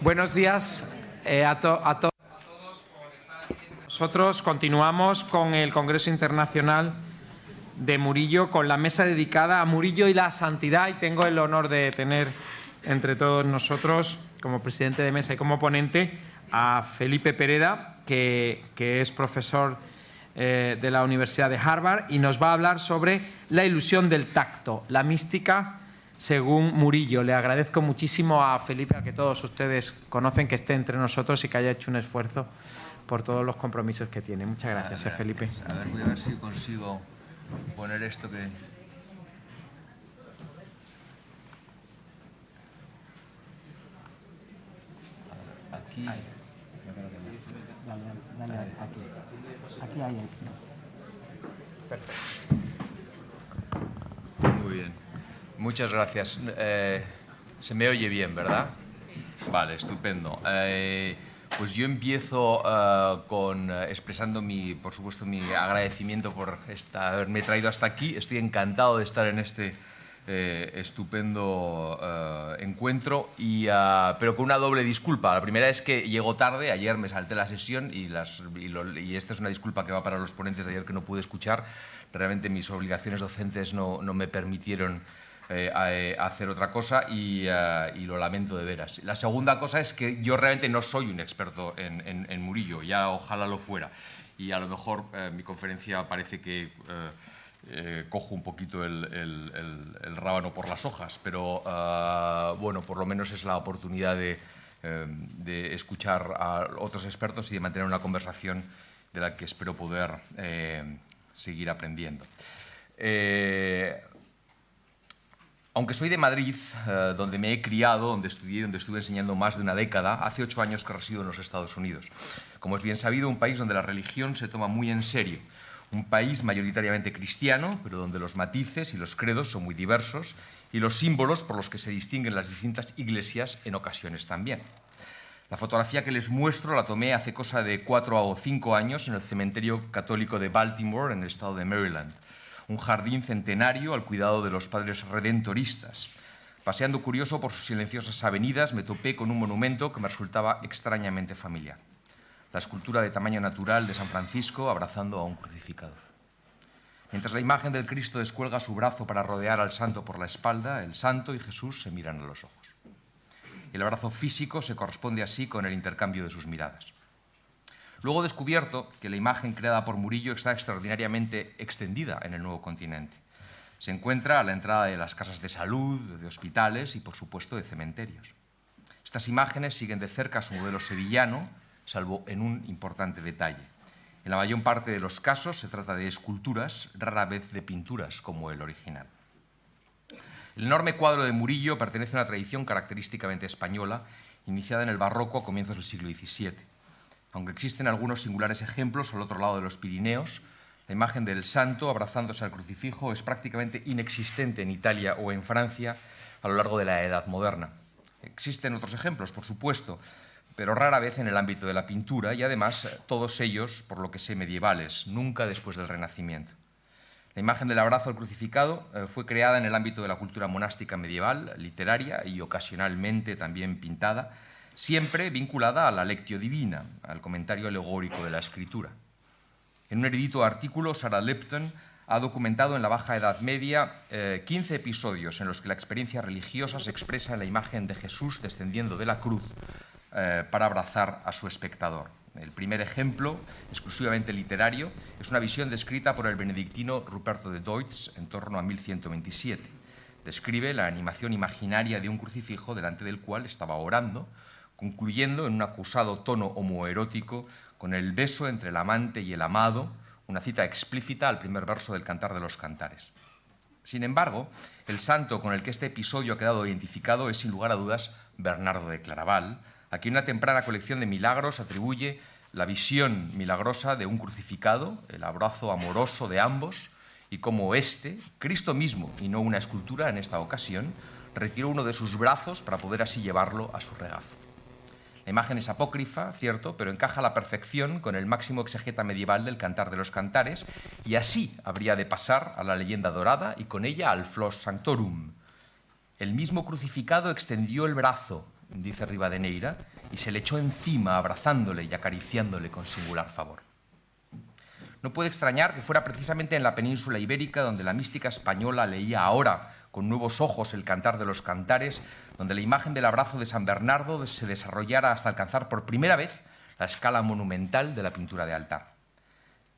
Buenos días a todos por estar aquí con nosotros. Continuamos con el Congreso Internacional de Murillo, con la mesa dedicada a Murillo y la santidad, y tengo el honor de tener entre todos nosotros, como presidente de mesa y como ponente, a Felipe Pereda, que es profesor de la Universidad de Harvard, y nos va a hablar sobre la ilusión del tacto, la mística según Murillo. Le agradezco muchísimo a Felipe, a que todos ustedes conocen, que esté entre nosotros y que haya hecho un esfuerzo por todos los compromisos que tiene. Muchas gracias, Felipe. A ver, voy a ver si consigo poner esto que... Aquí... Dale, aquí hay. Perfecto. Muy bien. Muchas gracias. Se me oye bien, ¿verdad? Vale, estupendo. Pues yo empiezo expresando, por supuesto, mi agradecimiento por haberme traído hasta aquí. Estoy encantado de estar en este estupendo encuentro, pero con una doble disculpa. La primera es que llego tarde, ayer me salté la sesión y esta es una disculpa que va para los ponentes de ayer que no pude escuchar. Realmente mis obligaciones docentes no me permitieron hacer otra cosa y lo lamento de veras. La segunda cosa es que yo realmente no soy un experto en Murillo, ya ojalá lo fuera, y a lo mejor mi conferencia parece que cojo un poquito el rábano por las hojas, pero bueno, por lo menos es la oportunidad de escuchar a otros expertos y de mantener una conversación de la que espero poder seguir aprendiendo. Aunque soy de Madrid, donde me he criado, donde estudié, donde estuve enseñando más de una década, hace 8 años que resido en los Estados Unidos. Como es bien sabido, un país donde la religión se toma muy en serio. Un país mayoritariamente cristiano, pero donde los matices y los credos son muy diversos y los símbolos por los que se distinguen las distintas iglesias en ocasiones también. La fotografía que les muestro la tomé hace cosa de 4 o 5 años en el cementerio católico de Baltimore, en el estado de Maryland. Un jardín centenario al cuidado de los padres redentoristas. Paseando curioso por sus silenciosas avenidas, me topé con un monumento que me resultaba extrañamente familiar. La escultura de tamaño natural de San Francisco abrazando a un crucificado. Mientras la imagen del Cristo descuelga su brazo para rodear al santo por la espalda, el santo y Jesús se miran a los ojos. El abrazo físico se corresponde así con el intercambio de sus miradas. Luego he descubierto que la imagen creada por Murillo está extraordinariamente extendida en el nuevo continente. Se encuentra a la entrada de las casas de salud, de hospitales y, por supuesto, de cementerios. Estas imágenes siguen de cerca su modelo sevillano, salvo en un importante detalle. En la mayor parte de los casos se trata de esculturas, rara vez de pinturas como el original. El enorme cuadro de Murillo pertenece a una tradición característicamente española, iniciada en el barroco a comienzos del siglo XVII. Aunque existen algunos singulares ejemplos al otro lado de los Pirineos, la imagen del santo abrazándose al crucifijo es prácticamente inexistente en Italia o en Francia a lo largo de la Edad Moderna. Existen otros ejemplos, por supuesto, pero rara vez en el ámbito de la pintura y además todos ellos, por lo que sé, medievales, nunca después del Renacimiento. La imagen del abrazo al crucificado fue creada en el ámbito de la cultura monástica medieval, literaria y ocasionalmente también pintada, siempre vinculada a la lectio divina, al comentario alegórico de la escritura. En un erudito artículo, Sarah Lipton ha documentado en la Baja Edad Media 15 episodios en los que la experiencia religiosa se expresa en la imagen de Jesús descendiendo de la cruz para abrazar a su espectador. El primer ejemplo, exclusivamente literario, es una visión descrita por el benedictino Ruperto de Deutz en torno a 1127. Describe la animación imaginaria de un crucifijo delante del cual estaba orando, concluyendo en un acusado tono homoerótico con el beso entre el amante y el amado, una cita explícita al primer verso del Cantar de los Cantares. Sin embargo, el santo con el que este episodio ha quedado identificado es, sin lugar a dudas, Bernardo de Claraval, a quien una temprana colección de milagros atribuye la visión milagrosa de un crucificado, el abrazo amoroso de ambos, y como éste, Cristo mismo, y no una escultura en esta ocasión, retiró uno de sus brazos para poder así llevarlo a su regazo. La imagen es apócrifa, cierto, pero encaja a la perfección con el máximo exegeta medieval del Cantar de los Cantares, y así habría de pasar a la leyenda dorada y con ella al Flos Sanctorum. El mismo crucificado extendió el brazo, dice Rivadeneira, y se le echó encima abrazándole y acariciándole con singular favor. No puede extrañar que fuera precisamente en la península ibérica donde la mística española leía ahora con nuevos ojos el cantar de los cantares, donde la imagen del abrazo de San Bernardo se desarrollara hasta alcanzar por primera vez la escala monumental de la pintura de altar.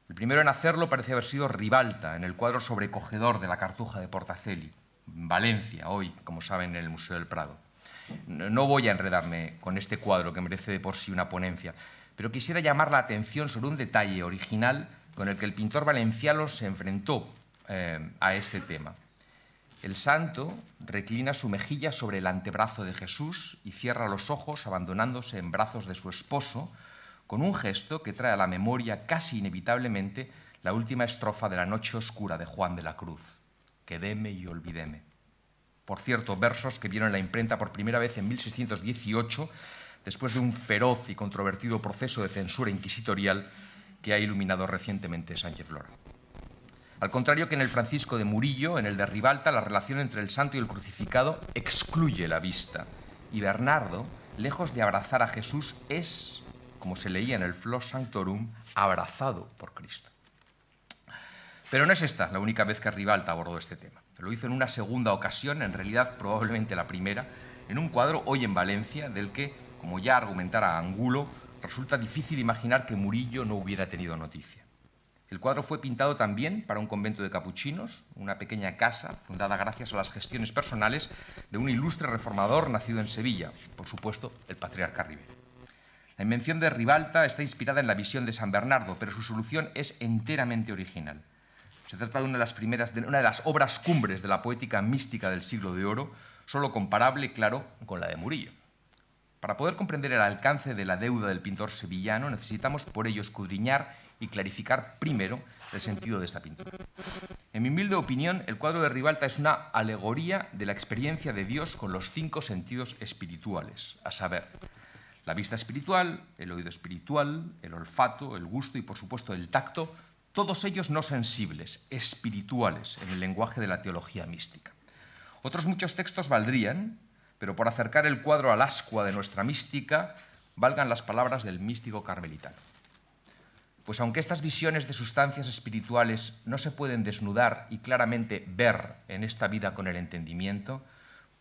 El primero en hacerlo parece haber sido Ribalta, en el cuadro sobrecogedor de la Cartuja de Portacelli, en Valencia, hoy, como saben, en el Museo del Prado. No voy a enredarme con este cuadro, que merece de por sí una ponencia, pero quisiera llamar la atención sobre un detalle original con el que el pintor valenciano se enfrentó a este tema. El santo reclina su mejilla sobre el antebrazo de Jesús y cierra los ojos abandonándose en brazos de su esposo, con un gesto que trae a la memoria casi inevitablemente la última estrofa de la Noche Oscura de Juan de la Cruz: quedéme y olvidéme. Por cierto, versos que vieron la imprenta por primera vez en 1618, después de un feroz y controvertido proceso de censura inquisitorial que ha iluminado recientemente Sánchez Lora. Al contrario que en el Francisco de Murillo, en el de Ribalta, la relación entre el santo y el crucificado excluye la vista. Y Bernardo, lejos de abrazar a Jesús, es, como se leía en el Flos Sanctorum, abrazado por Cristo. Pero no es esta la única vez que Ribalta abordó este tema. Lo hizo en una segunda ocasión, en realidad probablemente la primera, en un cuadro hoy en Valencia, del que, como ya argumentara Angulo, resulta difícil imaginar que Murillo no hubiera tenido noticia. El cuadro fue pintado también para un convento de capuchinos, una pequeña casa fundada gracias a las gestiones personales de un ilustre reformador nacido en Sevilla, por supuesto, el patriarca Ribera. La invención de Ribalta está inspirada en la visión de San Bernardo, pero su solución es enteramente original. Se trata de una de las obras cumbres de la poética mística del siglo de oro, solo comparable, claro, con la de Murillo. Para poder comprender el alcance de la deuda del pintor sevillano, necesitamos por ello escudriñar y clarificar primero el sentido de esta pintura. En mi humilde opinión, el cuadro de Ribalta es una alegoría de la experiencia de Dios con los 5 sentidos espirituales, a saber, la vista espiritual, el oído espiritual, el olfato, el gusto y, por supuesto, el tacto, todos ellos no sensibles, espirituales, en el lenguaje de la teología mística. Otros muchos textos valdrían, pero por acercar el cuadro al ascua de nuestra mística, valgan las palabras del místico carmelitano. Pues aunque estas visiones de sustancias espirituales no se pueden desnudar y claramente ver en esta vida con el entendimiento,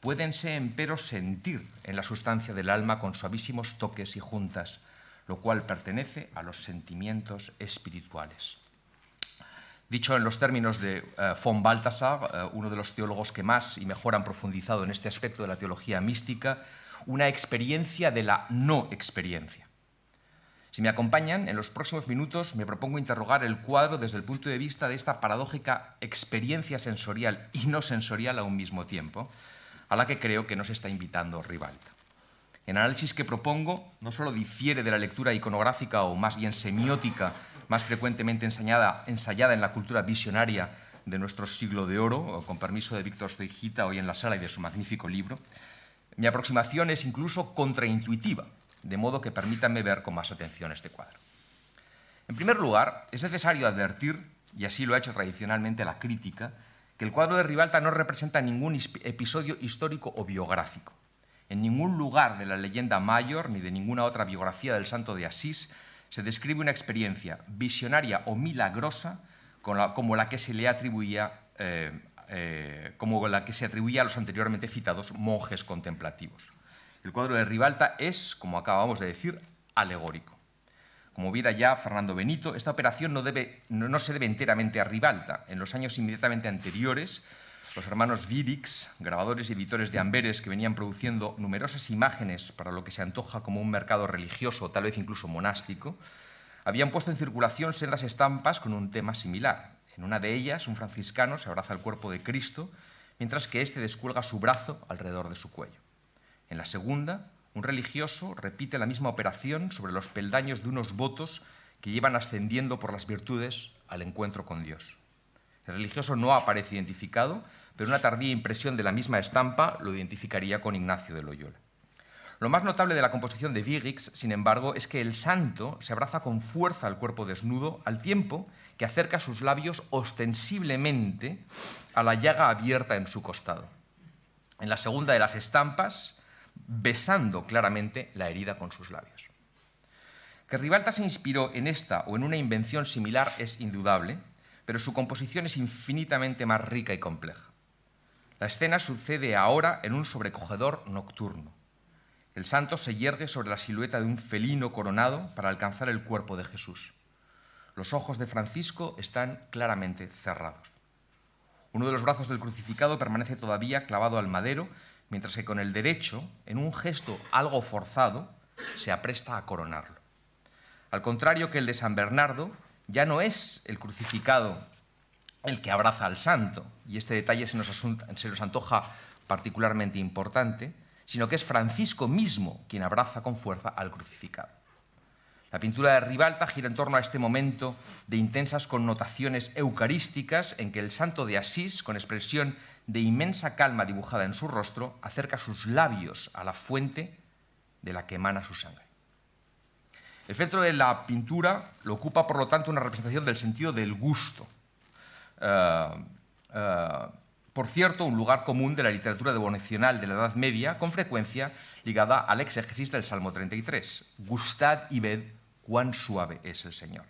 puédense empero sentir en la sustancia del alma con suavísimos toques y juntas, lo cual pertenece a los sentimientos espirituales. Dicho en los términos de von Balthasar, uno de los teólogos que más y mejor han profundizado en este aspecto de la teología mística, una experiencia de la no experiencia. Si me acompañan, en los próximos minutos me propongo interrogar el cuadro desde el punto de vista de esta paradójica experiencia sensorial y no sensorial a un mismo tiempo, a la que creo que nos está invitando Ribalta. El análisis que propongo no solo difiere de la lectura iconográfica o más bien semiótica más frecuentemente ensayada en la cultura visionaria de nuestro siglo de oro, con permiso de Víctor Stoigita hoy en la sala y de su magnífico libro. Mi aproximación es incluso contraintuitiva, de modo que permítanme ver con más atención este cuadro. En primer lugar, es necesario advertir, y así lo ha hecho tradicionalmente la crítica, que el cuadro de Ribalta no representa ningún episodio histórico o biográfico. En ningún lugar de la leyenda mayor ni de ninguna otra biografía del santo de Asís se describe una experiencia visionaria o milagrosa como la que se le atribuía a los anteriormente citados monjes contemplativos. El cuadro de Ribalta es, como acabamos de decir, alegórico. Como viera ya Fernando Benito, esta operación no se debe enteramente a Ribalta. En los años inmediatamente anteriores, los hermanos Vidix, grabadores y editores de Amberes, que venían produciendo numerosas imágenes para lo que se antoja como un mercado religioso, tal vez incluso monástico, habían puesto en circulación sendas estampas con un tema similar. En una de ellas, un franciscano se abraza al cuerpo de Cristo, mientras que éste descuelga su brazo alrededor de su cuello. En la segunda, un religioso repite la misma operación sobre los peldaños de unos votos que llevan ascendiendo por las virtudes al encuentro con Dios. El religioso no aparece identificado, pero una tardía impresión de la misma estampa lo identificaría con Ignacio de Loyola. Lo más notable de la composición de Vidix, sin embargo, es que el santo se abraza con fuerza al cuerpo desnudo, al tiempo que acerca sus labios ostensiblemente a la llaga abierta en su costado. En la segunda de las estampas, besando claramente la herida con sus labios. Que Ribalta se inspiró en esta o en una invención similar es indudable, pero su composición es infinitamente más rica y compleja. La escena sucede ahora en un sobrecogedor nocturno. El santo se yergue sobre la silueta de un felino coronado para alcanzar el cuerpo de Jesús. Los ojos de Francisco están claramente cerrados. Uno de los brazos del crucificado permanece todavía clavado al madero, mientras que con el derecho, en un gesto algo forzado, se apresta a coronarlo. Al contrario que el de San Bernardo, ya no es el crucificado el que abraza al santo, y este detalle se nos antoja particularmente importante, sino que es Francisco mismo quien abraza con fuerza al crucificado. La pintura de Ribalta gira en torno a este momento de intensas connotaciones eucarísticas en que el santo de Asís, con expresión de inmensa calma dibujada en su rostro, acerca sus labios a la fuente de la que emana su sangre. El centro de la pintura lo ocupa, por lo tanto, una representación del sentido del gusto. Por cierto, un lugar común de la literatura devocional de la Edad Media, con frecuencia ligada al exégesis del Salmo 33. Gustad y ved cuán suave es el Señor.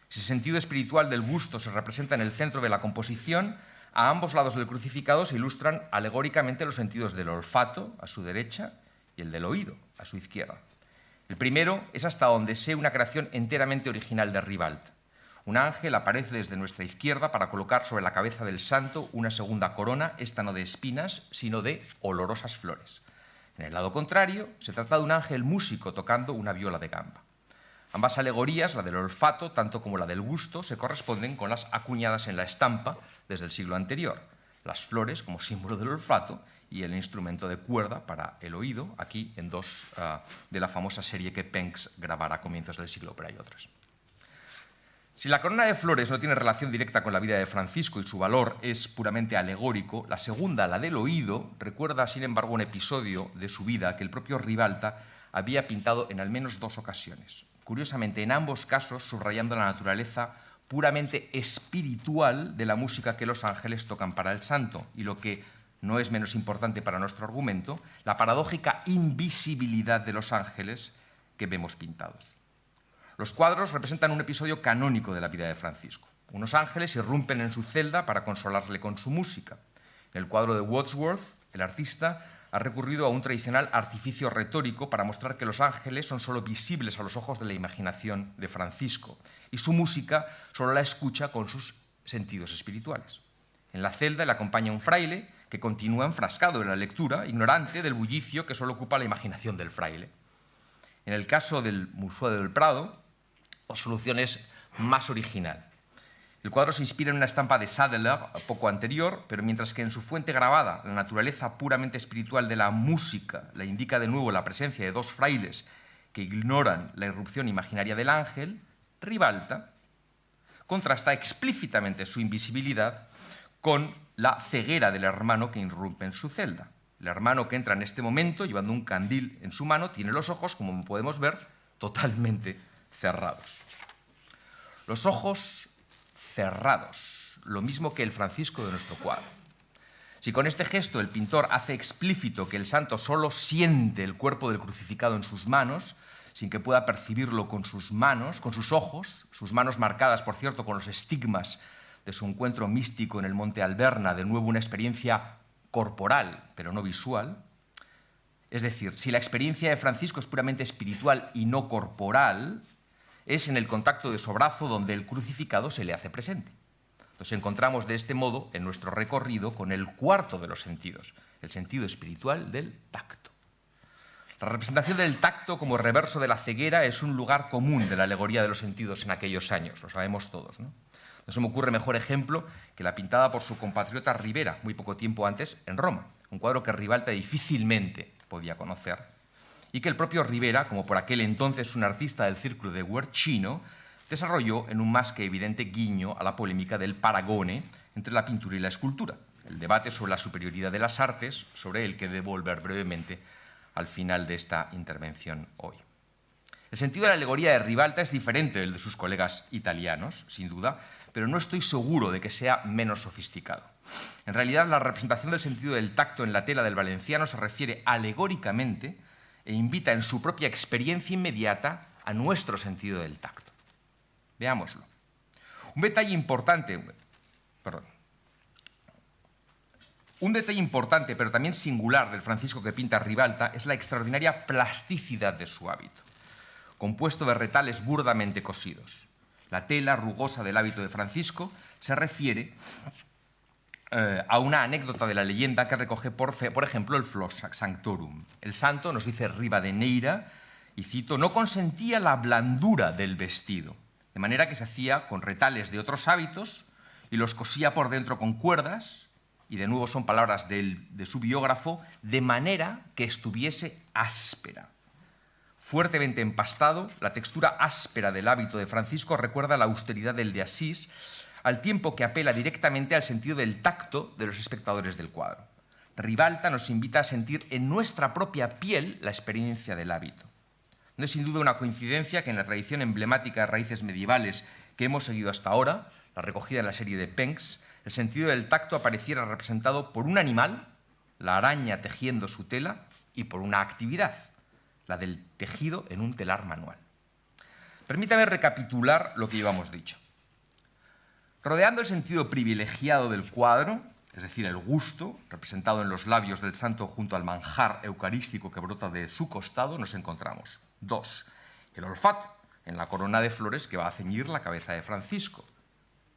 Si el sentido espiritual del gusto se representa en el centro de la composición, a ambos lados del crucificado se ilustran alegóricamente los sentidos del olfato, a su derecha, y el del oído, a su izquierda. El primero es hasta donde sé una creación enteramente original de Ribalta. Un ángel aparece desde nuestra izquierda para colocar sobre la cabeza del santo una segunda corona, esta no de espinas, sino de olorosas flores. En el lado contrario, se trata de un ángel músico tocando una viola de gamba. Ambas alegorías, la del olfato tanto como la del gusto, se corresponden con las acuñadas en la estampa desde el siglo anterior. Las flores como símbolo del olfato y el instrumento de cuerda para el oído, aquí en dos de la famosa serie que Penck grabara a comienzos del siglo, pero hay otras. Si la corona de flores no tiene relación directa con la vida de Francisco y su valor es puramente alegórico, la segunda, la del oído, recuerda, sin embargo, un episodio de su vida que el propio Ribalta había pintado en al menos 2 ocasiones. Curiosamente, en ambos casos, subrayando la naturaleza puramente espiritual de la música que los ángeles tocan para el santo, y lo que no es menos importante para nuestro argumento, la paradójica invisibilidad de los ángeles que vemos pintados. Los cuadros representan un episodio canónico de la vida de Francisco. Unos ángeles irrumpen en su celda para consolarle con su música. En el cuadro de Wordsworth, el artista ha recurrido a un tradicional artificio retórico para mostrar que los ángeles son solo visibles a los ojos de la imaginación de Francisco y su música solo la escucha con sus sentidos espirituales. En la celda le acompaña un fraile que continúa enfrascado en la lectura, ignorante del bullicio que solo ocupa la imaginación del fraile. En el caso del Museo del Prado, la solución es más original. El cuadro se inspira en una estampa de Sadeler poco anterior, pero mientras que en su fuente grabada la naturaleza puramente espiritual de la música la indica de nuevo la presencia de 2 frailes que ignoran la irrupción imaginaria del ángel, Ribalta contrasta explícitamente su invisibilidad con la ceguera del hermano que irrumpe en su celda. El hermano que entra en este momento llevando un candil en su mano tiene los ojos, como podemos ver, totalmente cerrados. Los ojos cerrados, lo mismo que el Francisco de nuestro cuadro. Si con este gesto el pintor hace explícito que el santo solo siente el cuerpo del crucificado en sus manos, sin que pueda percibirlo con sus manos, con sus manos marcadas, por cierto, con los estigmas de su encuentro místico en el monte Alberna, de nuevo una experiencia corporal, pero no visual. Es decir, si la experiencia de Francisco es puramente espiritual y no corporal, es en el contacto de su brazo donde el crucificado se le hace presente. Nos encontramos de este modo en nuestro recorrido con el cuarto de los sentidos, el sentido espiritual del tacto. La representación del tacto como reverso de la ceguera es un lugar común de la alegoría de los sentidos en aquellos años, lo sabemos todos, ¿no? No se me ocurre mejor ejemplo que la pintada por su compatriota Rivera muy poco tiempo antes en Roma, un cuadro que Ribalta difícilmente podía conocer y que el propio Rivera, como por aquel entonces un artista del círculo de Guercino, desarrolló en un más que evidente guiño a la polémica del paragone entre la pintura y la escultura, el debate sobre la superioridad de las artes, sobre el que debo volver brevemente al final de esta intervención hoy. El sentido de la alegoría de Ribalta es diferente del de sus colegas italianos, sin duda, pero no estoy seguro de que sea menos sofisticado. En realidad, la representación del sentido del tacto en la tela del valenciano se refiere alegóricamente e invita en su propia experiencia inmediata a nuestro sentido del tacto. Veámoslo. Un detalle importante, pero también singular del Francisco que pinta Ribalta es la extraordinaria plasticidad de su hábito, compuesto de retales burdamente cosidos. La tela rugosa del hábito de Francisco se refiere a una anécdota de la leyenda que recoge, por ejemplo, el Flos Sanctorum. El santo, nos dice Rivadeneira, y cito, no consentía la blandura del vestido, de manera que se hacía con retales de otros hábitos y los cosía por dentro con cuerdas, y de nuevo son palabras de su biógrafo, de manera que estuviese áspera. Fuertemente empastado, la textura áspera del hábito de Francisco recuerda la austeridad del de Asís, al tiempo que apela directamente al sentido del tacto de los espectadores del cuadro. Ribalta nos invita a sentir en nuestra propia piel la experiencia del hábito. No es sin duda una coincidencia que en la tradición emblemática de raíces medievales que hemos seguido hasta ahora, la recogida en la serie de Penx, el sentido del tacto apareciera representado por un animal, la araña tejiendo su tela, y por una actividad, la del tejido en un telar manual. Permítame recapitular lo que llevamos dicho. Rodeando el sentido privilegiado del cuadro, es decir, el gusto, representado en los labios del santo junto al manjar eucarístico que brota de su costado, nos encontramos 2. El olfato, en la corona de flores que va a ceñir la cabeza de Francisco.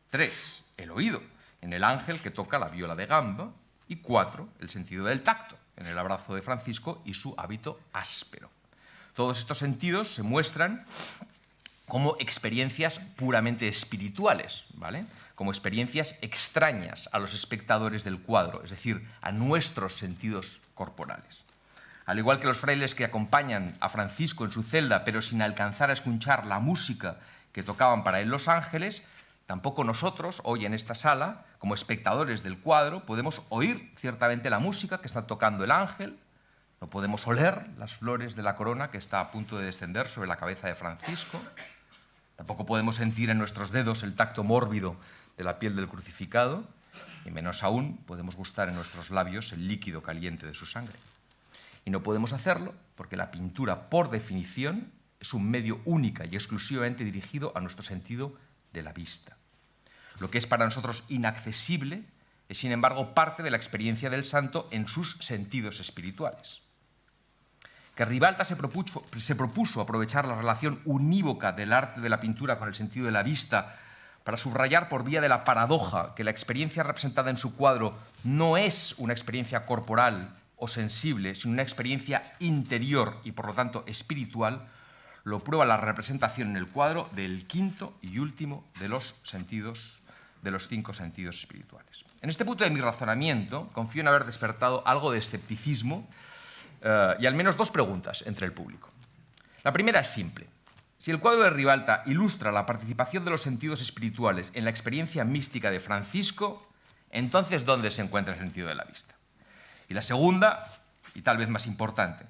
3. El oído, en el ángel que toca la viola de gamba. Y 4. El sentido del tacto, en el abrazo de Francisco y su hábito áspero. Todos estos sentidos se muestran como experiencias puramente espirituales, ¿vale? Como experiencias extrañas a los espectadores del cuadro, es decir, a nuestros sentidos corporales. Al igual que los frailes que acompañan a Francisco en su celda, pero sin alcanzar a escuchar la música que tocaban para él los ángeles, tampoco nosotros, hoy en esta sala, como espectadores del cuadro, podemos oír ciertamente la música que está tocando el ángel, no podemos oler las flores de la corona que está a punto de descender sobre la cabeza de Francisco, tampoco podemos sentir en nuestros dedos el tacto mórbido de la piel del crucificado, y menos aún podemos gustar en nuestros labios el líquido caliente de su sangre. Y no podemos hacerlo porque la pintura, por definición, es un medio única y exclusivamente dirigido a nuestro sentido de la vista. Lo que es para nosotros inaccesible es, sin embargo, parte de la experiencia del santo en sus sentidos espirituales. Que Ribalta se propuso aprovechar la relación unívoca del arte de la pintura con el sentido de la vista para subrayar por vía de la paradoja que la experiencia representada en su cuadro no es una experiencia corporal o sensible, sino una experiencia interior y, por lo tanto, espiritual, lo prueba la representación en el cuadro del quinto y último de los 5 sentidos espirituales. En este punto de mi razonamiento, confío en haber despertado algo de escepticismo y al menos 2 preguntas entre el público. La primera es simple. Si el cuadro de Ribalta ilustra la participación de los sentidos espirituales en la experiencia mística de Francisco, entonces, ¿dónde se encuentra el sentido de la vista? Y la segunda, y tal vez más importante,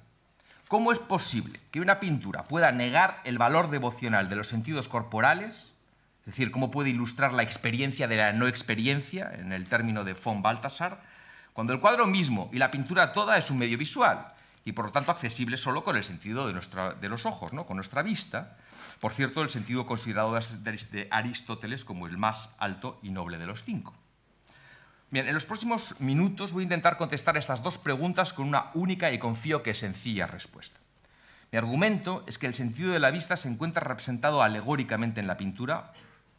¿cómo es posible que una pintura pueda negar el valor devocional de los sentidos corporales? Es decir, ¿cómo puede ilustrar la experiencia de la no experiencia, en el término de von Balthasar, cuando el cuadro mismo y la pintura toda es un medio visual y, por lo tanto, accesible solo con el sentido de los ojos, ¿no? Con nuestra vista? Por cierto, el sentido considerado de Aristóteles como el más alto y noble de los 5. Bien, en los próximos minutos voy a intentar contestar estas 2 preguntas con una única y confío que sencilla respuesta. Mi argumento es que el sentido de la vista se encuentra representado alegóricamente en la pintura,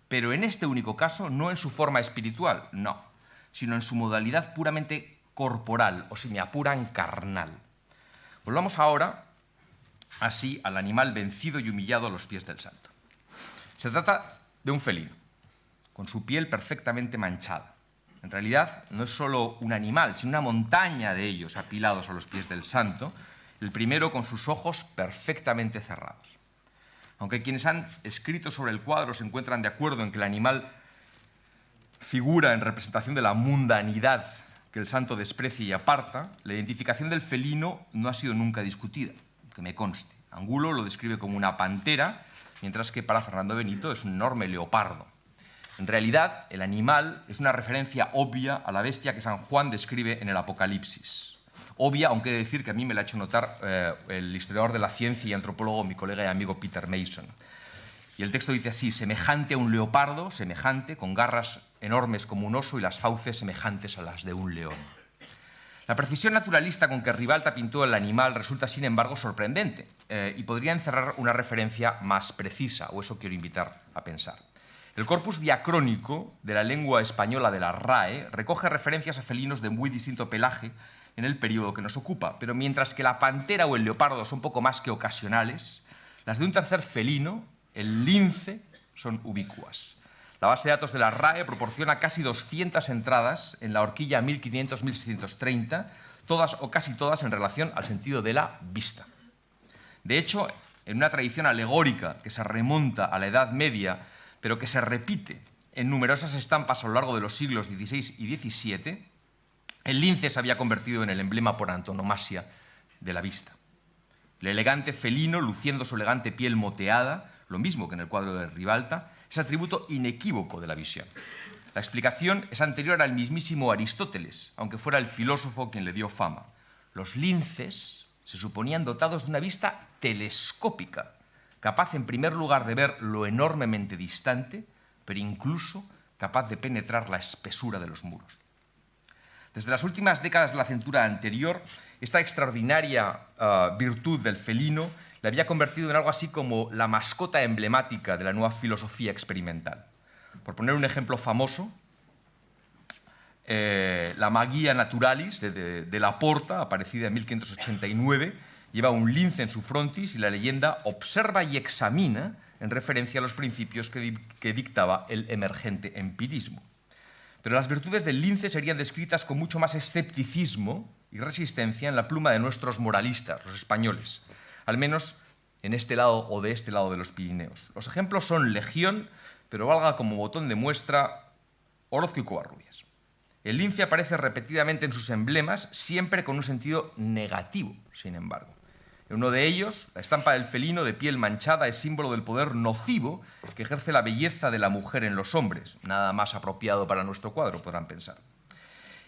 pero en este único caso no en su forma espiritual, no, sino en su modalidad puramente corporal, o si me apuran, carnal. Volvamos ahora, así, al animal vencido y humillado a los pies del santo. Se trata de un felino, con su piel perfectamente manchada. En realidad, no es solo un animal, sino una montaña de ellos apilados a los pies del santo, el primero con sus ojos perfectamente cerrados. Aunque quienes han escrito sobre el cuadro se encuentran de acuerdo en que el animal figura en representación de la mundanidad que el santo desprecia y aparta, la identificación del felino no ha sido nunca discutida, que me conste. Angulo lo describe como una pantera, mientras que para Fernando Benito es un enorme leopardo. En realidad, el animal es una referencia obvia a la bestia que San Juan describe en el Apocalipsis. Obvia, aunque he de decir que a mí me la ha hecho notar el historiador de la ciencia y antropólogo, mi colega y amigo Peter Mason. Y el texto dice así: semejante a un leopardo, semejante, con garras enormes como un oso y las fauces semejantes a las de un león. La precisión naturalista con que Ribalta pintó el animal resulta, sin embargo, sorprendente y podría encerrar una referencia más precisa, o eso quiero invitar a pensar. El corpus diacrónico de la lengua española de la RAE recoge referencias a felinos de muy distinto pelaje en el periodo que nos ocupa, pero mientras que la pantera o el leopardo son poco más que ocasionales, las de un tercer felino, el lince, son ubicuas. La base de datos de la RAE proporciona casi 200 entradas en la horquilla 1500-1630, todas o casi todas en relación al sentido de la vista. De hecho, en una tradición alegórica que se remonta a la Edad Media, pero que se repite en numerosas estampas a lo largo de los siglos XVI y XVII, el lince se había convertido en el emblema por antonomasia de la vista. El elegante felino, luciendo su elegante piel moteada, lo mismo que en el cuadro de Ribalta, es atributo inequívoco de la visión. La explicación es anterior al mismísimo Aristóteles, aunque fuera el filósofo quien le dio fama. Los linces se suponían dotados de una vista telescópica, capaz en primer lugar de ver lo enormemente distante, pero incluso capaz de penetrar la espesura de los muros. Desde las últimas décadas de la centuria anterior, esta extraordinaria virtud del felino le había convertido en algo así como la mascota emblemática de la nueva filosofía experimental. Por poner un ejemplo famoso, la Magia Naturalis de Laporta, aparecida en 1589, lleva un lince en su frontis y la leyenda observa y examina en referencia a los principios que dictaba el emergente empirismo. Pero las virtudes del lince serían descritas con mucho más escepticismo y resistencia en la pluma de nuestros moralistas, los españoles, al menos en este lado o de este lado de los Pirineos. Los ejemplos son legión, pero valga como botón de muestra Orozco y Covarrubias. El lince aparece repetidamente en sus emblemas, siempre con un sentido negativo, sin embargo. En uno de ellos, la estampa del felino de piel manchada es símbolo del poder nocivo que ejerce la belleza de la mujer en los hombres. Nada más apropiado para nuestro cuadro, podrán pensar.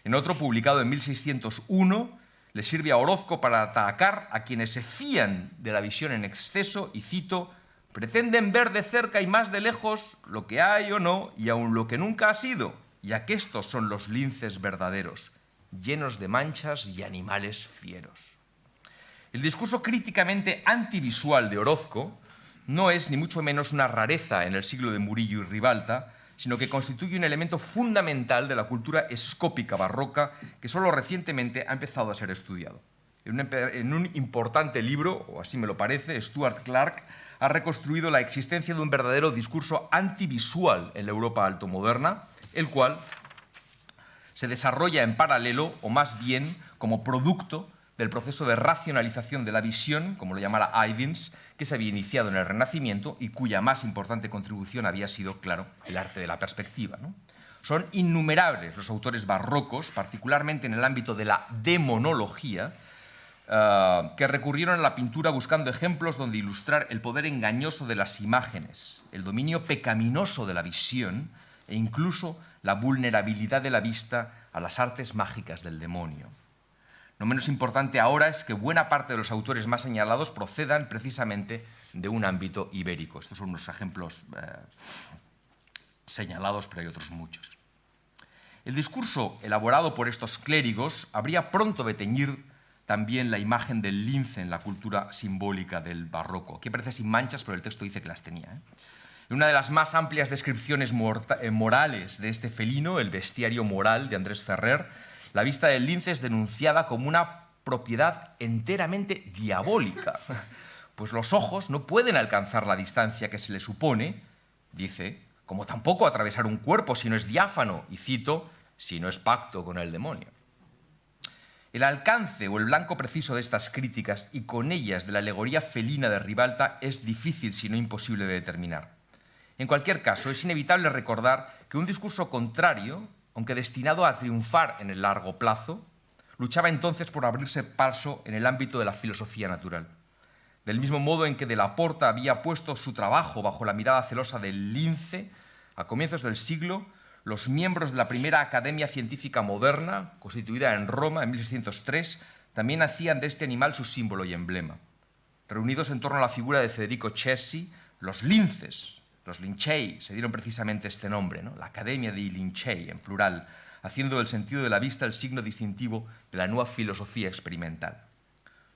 En otro, publicado en 1601, le sirve a Orozco para atacar a quienes se fían de la visión en exceso y, cito, pretenden ver de cerca y más de lejos lo que hay o no y aun lo que nunca ha sido, ya que estos son los linces verdaderos, llenos de manchas y animales fieros. El discurso críticamente antivisual de Orozco no es ni mucho menos una rareza en el siglo de Murillo y Ribalta, sino que constituye un elemento fundamental de la cultura escópica barroca que solo recientemente ha empezado a ser estudiado. En un importante libro, o así me lo parece, Stuart Clark ha reconstruido la existencia de un verdadero discurso antivisual en la Europa altomoderna, el cual se desarrolla en paralelo, o más bien como producto del proceso de racionalización de la visión, como lo llamara Ivins, que se había iniciado en el Renacimiento y cuya más importante contribución había sido, claro, el arte de la perspectiva, ¿no? Son innumerables los autores barrocos, particularmente en el ámbito de la demonología, que recurrieron a la pintura buscando ejemplos donde ilustrar el poder engañoso de las imágenes, el dominio pecaminoso de la visión e incluso la vulnerabilidad de la vista a las artes mágicas del demonio. No menos importante ahora es que buena parte de los autores más señalados procedan precisamente de un ámbito ibérico. Estos son unos ejemplos señalados, pero hay otros muchos. El discurso elaborado por estos clérigos habría pronto de teñir también la imagen del lince en la cultura simbólica del barroco. Aquí aparece sin manchas, pero el texto dice que las tenía. En una de las más amplias descripciones morales de este felino, el Bestiario moral de Andrés Ferrer, la vista del lince es denunciada como una propiedad enteramente diabólica, pues los ojos no pueden alcanzar la distancia que se le supone, dice, como tampoco atravesar un cuerpo si no es diáfano, y cito, si no es pacto con el demonio. El alcance o el blanco preciso de estas críticas y con ellas de la alegoría felina de Ribalta es difícil, si no imposible, de determinar. En cualquier caso, es inevitable recordar que un discurso contrario, aunque destinado a triunfar en el largo plazo, luchaba entonces por abrirse paso en el ámbito de la filosofía natural. Del mismo modo en que de Laporta había puesto su trabajo bajo la mirada celosa del lince, A comienzos del siglo, los miembros de la primera Academia Científica Moderna, constituida en Roma en 1603, también hacían de este animal su símbolo y emblema. Reunidos en torno a la figura de Federico Cesi, los linces, los Lincei, se dieron precisamente este nombre, ¿no? La Academia dei Lincei, en plural, haciendo del sentido de la vista el signo distintivo de la nueva filosofía experimental.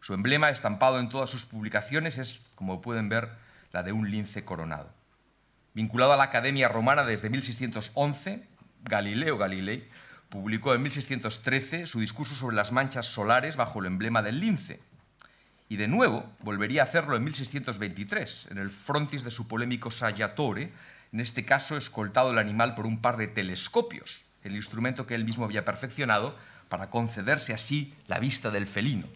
Su emblema, estampado en todas sus publicaciones, es, como pueden ver, la de un lince coronado. Vinculado a la Academia Romana desde 1611, Galileo Galilei publicó en 1613 su discurso sobre las manchas solares bajo el emblema del lince. Y de nuevo volvería a hacerlo en 1623, en el frontis de su polémico Saggiatore, en este caso escoltado el animal por un par de telescopios, el instrumento que él mismo había perfeccionado para concederse así la vista del felino.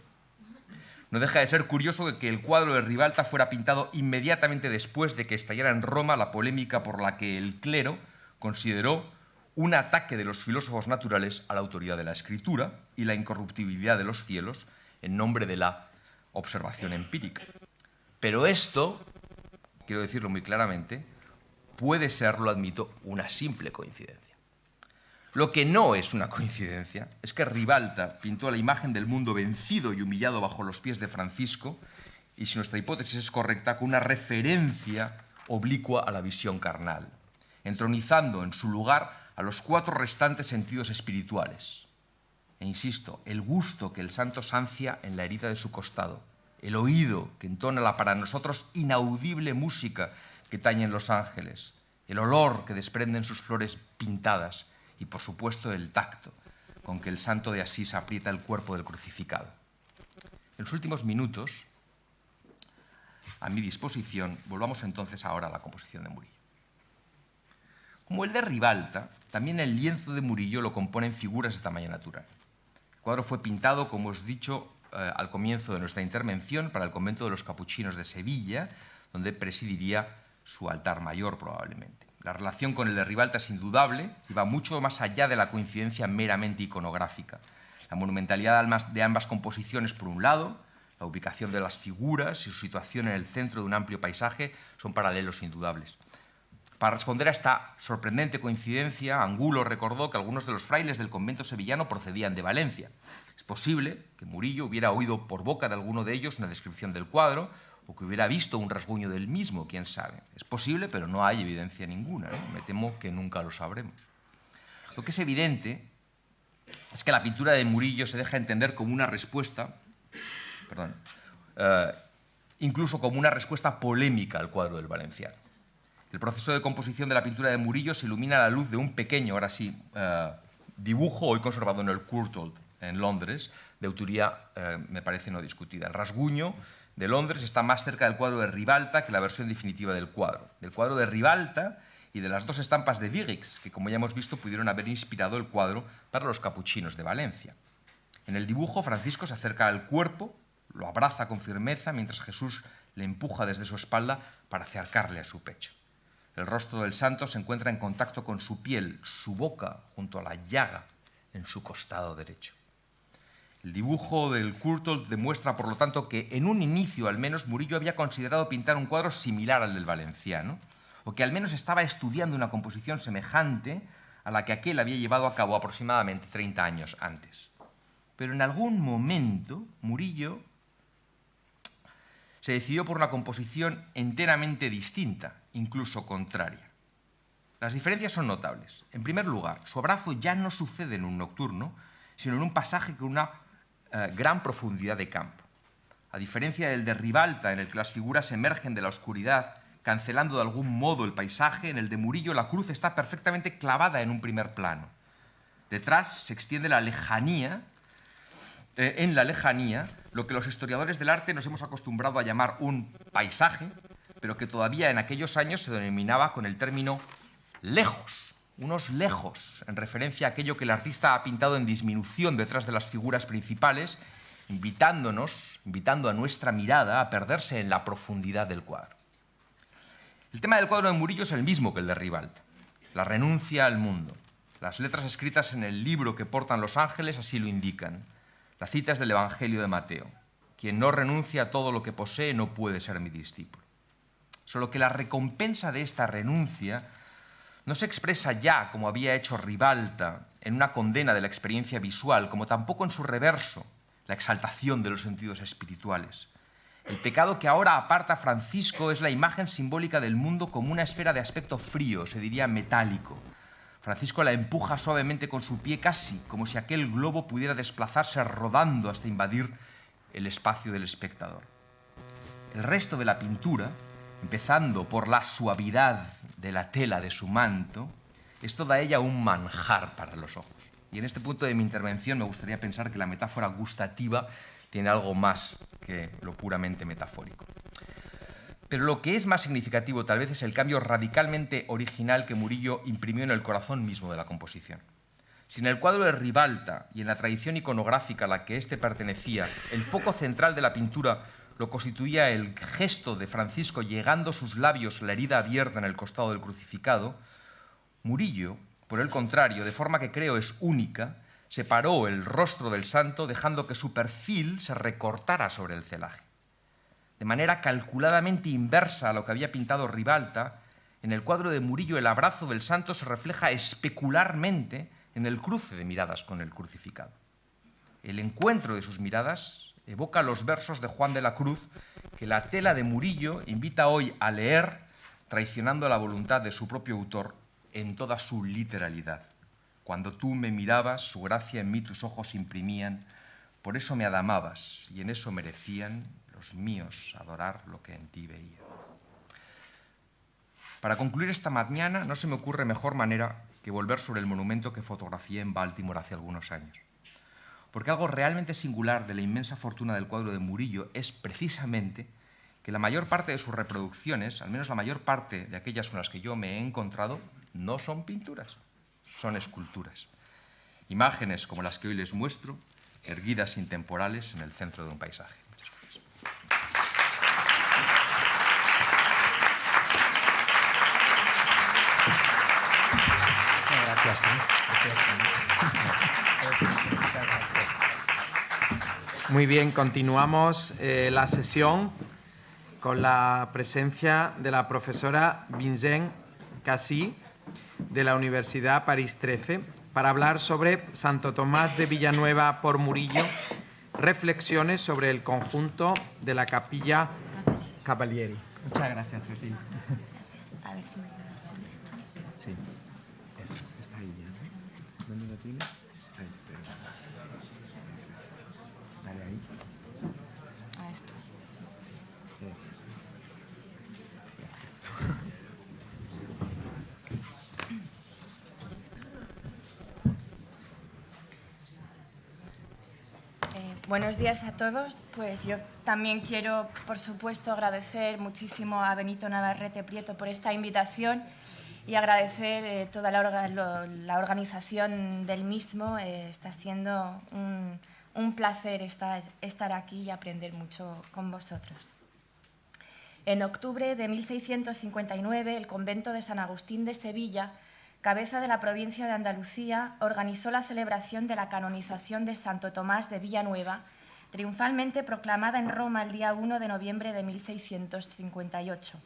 No deja de ser curioso que el cuadro de Ribalta fuera pintado inmediatamente después de que estallara en Roma la polémica por la que el clero consideró un ataque de los filósofos naturales a la autoridad de la escritura y la incorruptibilidad de los cielos en nombre de la observación empírica. Pero esto, quiero decirlo muy claramente, puede ser, lo admito, una simple coincidencia. Lo que no es una coincidencia es que Ribalta pintó la imagen del mundo vencido y humillado bajo los pies de Francisco, y si nuestra hipótesis es correcta, con una referencia oblicua a la visión carnal, entronizando en su lugar a los 4 restantes sentidos espirituales. E insisto, el gusto que el santo sacia en la herida de su costado, el oído que entona la para nosotros inaudible música que tañen los ángeles, el olor que desprenden sus flores pintadas y, por supuesto, el tacto con que el santo de Asís aprieta el cuerpo del crucificado. En los últimos minutos, a mi disposición, volvamos entonces ahora a la composición de Murillo. Como el de Ribalta, también el lienzo de Murillo lo componen figuras de tamaño natural. El cuadro fue pintado, como os he dicho al comienzo de nuestra intervención, para el convento de los Capuchinos de Sevilla, donde presidiría su altar mayor probablemente. La relación con el de Ribalta es indudable y va mucho más allá de la coincidencia meramente iconográfica. La monumentalidad de ambas composiciones, por un lado, la ubicación de las figuras y su situación en el centro de un amplio paisaje son paralelos indudables. Para responder a esta sorprendente coincidencia, Angulo recordó que algunos de los frailes del convento sevillano procedían de Valencia. Es posible que Murillo hubiera oído por boca de alguno de ellos una descripción del cuadro, o que hubiera visto un rasguño del mismo, quién sabe. Es posible, pero no hay evidencia ninguna, ¿no? Me temo que nunca lo sabremos. Lo que es evidente es que la pintura de Murillo se deja entender como una respuesta, incluso como una respuesta polémica al cuadro del Valenciano. El proceso de composición de la pintura de Murillo se ilumina a la luz de un pequeño, ahora sí, dibujo hoy conservado en el Courtauld, en Londres, de autoría, me parece, no discutida. El rasguño de Londres está más cerca del cuadro de Ribalta que la versión definitiva del cuadro. Del cuadro de Ribalta y de las 2 estampas de Wierix, que, como ya hemos visto, pudieron haber inspirado el cuadro para los capuchinos de Valencia. En el dibujo, Francisco se acerca al cuerpo, lo abraza con firmeza, mientras Jesús le empuja desde su espalda para acercarle a su pecho. El rostro del santo se encuentra en contacto con su piel, su boca junto a la llaga en su costado derecho. El dibujo del Courtauld demuestra, por lo tanto, que en un inicio, al menos, Murillo había considerado pintar un cuadro similar al del Valenciano, o que al menos estaba estudiando una composición semejante a la que aquel había llevado a cabo aproximadamente 30 años antes. Pero en algún momento, Murillo se decidió por una composición enteramente distinta, incluso contraria. Las diferencias son notables. En primer lugar, su abrazo ya no sucede en un nocturno, sino en un pasaje con una gran profundidad de campo. A diferencia del de Ribalta, en el que las figuras emergen de la oscuridad, cancelando de algún modo el paisaje, en el de Murillo la cruz está perfectamente clavada en un primer plano. Detrás se extiende la lejanía, en la lejanía, lo que los historiadores del arte nos hemos acostumbrado a llamar un paisaje, pero que todavía en aquellos años se denominaba con el término lejos. Unos lejos, en referencia a aquello que el artista ha pintado en disminución detrás de las figuras principales, invitando a nuestra mirada a perderse en la profundidad del cuadro. El tema del cuadro de Murillo es el mismo que el de Ribalta, la renuncia al mundo. Las letras escritas en el libro que portan los ángeles así lo indican. La cita es del Evangelio de Mateo. Quien no renuncia a todo lo que posee no puede ser mi discípulo. Solo que la recompensa de esta renuncia no se expresa ya, como había hecho Ribalta, en una condena de la experiencia visual, como tampoco en su reverso, la exaltación de los sentidos espirituales. El pecado que ahora aparta a Francisco es la imagen simbólica del mundo como una esfera de aspecto frío, se diría metálico. Francisco la empuja suavemente con su pie, casi como si aquel globo pudiera desplazarse rodando hasta invadir el espacio del espectador. El resto de la pintura, empezando por la suavidad de la tela de su manto, es toda ella un manjar para los ojos. Y en este punto de mi intervención me gustaría pensar que la metáfora gustativa tiene algo más que lo puramente metafórico. Pero lo que es más significativo tal vez es el cambio radicalmente original que Murillo imprimió en el corazón mismo de la composición. Si en el cuadro de Ribalta y en la tradición iconográfica a la que éste pertenecía, el foco central de la pintura lo constituía el gesto de Francisco llegando sus labios a la herida abierta en el costado del crucificado, Murillo, por el contrario, de forma que creo es única, separó el rostro del santo dejando que su perfil se recortara sobre el celaje. De manera calculadamente inversa a lo que había pintado Ribalta, en el cuadro de Murillo el abrazo del santo se refleja especularmente en el cruce de miradas con el crucificado. El encuentro de sus miradas evoca los versos de Juan de la Cruz que la tela de Murillo invita hoy a leer, traicionando la voluntad de su propio autor en toda su literalidad. Cuando tú me mirabas, su gracia en mí tus ojos imprimían, por eso me adamabas, y en eso merecían los míos adorar lo que en ti veía. Para concluir esta mañana, no se me ocurre mejor manera que volver sobre el monumento que fotografié en Baltimore hace algunos años. Porque algo realmente singular de la inmensa fortuna del cuadro de Murillo es precisamente que la mayor parte de sus reproducciones, al menos la mayor parte de aquellas con las que yo me he encontrado, no son pinturas. Son esculturas. Imágenes como las que hoy les muestro, erguidas intemporales en el centro de un paisaje. Muchas gracias. Muy bien, continuamos la sesión con la presencia de la profesora Vincent Cassí, de la Universidad París 13, para hablar sobre Santo Tomás de Villanueva por Murillo, reflexiones sobre el conjunto de la Capilla Cavalieri. Muchas gracias, Cecilia. Gracias. A ver si me ayudas con esto. Sí, eso está ahí ya. ¿Dónde lo tienes? Ahí, pero... Eso es. Dale ahí. A esto. Eso es. Buenos días a todos. Pues yo también quiero, por supuesto, agradecer muchísimo a Benito Navarrete Prieto por esta invitación y agradecer toda la organización del mismo. Está siendo un placer estar aquí y aprender mucho con vosotros. En octubre de 1659, el convento de San Agustín de Sevilla, cabeza de la provincia de Andalucía, organizó la celebración de la canonización de Santo Tomás de Villanueva, triunfalmente proclamada en Roma el día 1 de noviembre de 1658.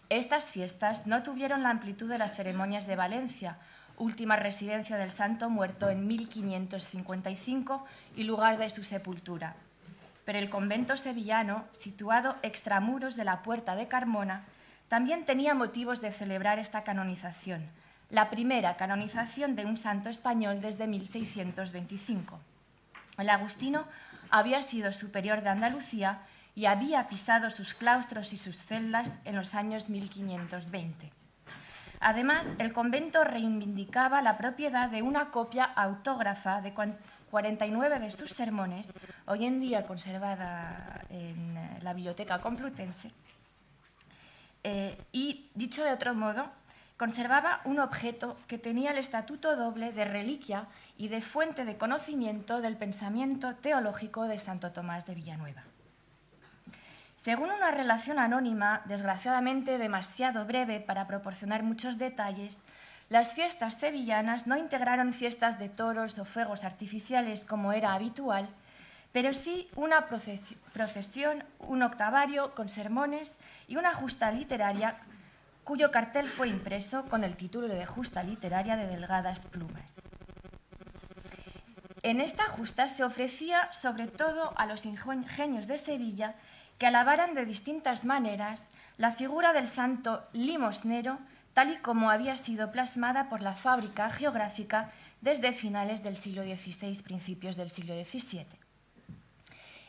Estas fiestas no tuvieron la amplitud de las ceremonias de Valencia, última residencia del santo muerto en 1555 y lugar de su sepultura. Pero el convento sevillano, situado extramuros de la Puerta de Carmona, también tenía motivos de celebrar esta canonización, la primera canonización de un santo español desde 1625. El agustino había sido superior de Andalucía y había pisado sus claustros y sus celdas en los años 1520. Además, el convento reivindicaba la propiedad de una copia autógrafa de 49 de sus sermones, hoy en día conservada en la Biblioteca Complutense, y, dicho de otro modo, conservaba un objeto que tenía el estatuto doble de reliquia y de fuente de conocimiento del pensamiento teológico de Santo Tomás de Villanueva. Según una relación anónima, desgraciadamente demasiado breve para proporcionar muchos detalles, las fiestas sevillanas no integraron fiestas de toros o fuegos artificiales como era habitual, pero sí una procesión, un octavario con sermones y una justa literaria cuyo cartel fue impreso con el título de Justa Literaria de delgadas plumas. En esta justa se ofrecía sobre todo a los ingenios de Sevilla que alabaran de distintas maneras la figura del santo limosnero, tal y como había sido plasmada por la fábrica geográfica desde finales del siglo XVI, principios del siglo XVII.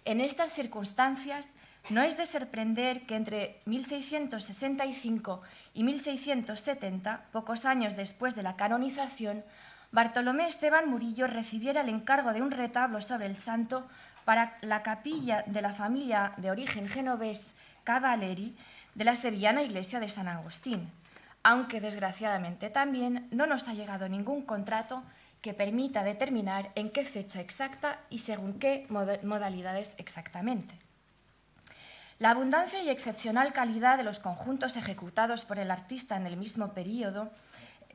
En estas circunstancias, no es de sorprender que entre 1665 y 1670, pocos años después de la canonización, Bartolomé Esteban Murillo recibiera el encargo de un retablo sobre el santo para la capilla de la familia de origen genovés Cavaleri de la sevillana iglesia de San Agustín, aunque desgraciadamente también no nos ha llegado ningún contrato que permita determinar en qué fecha exacta y según qué modalidades exactamente. La abundancia y excepcional calidad de los conjuntos ejecutados por el artista en el mismo período,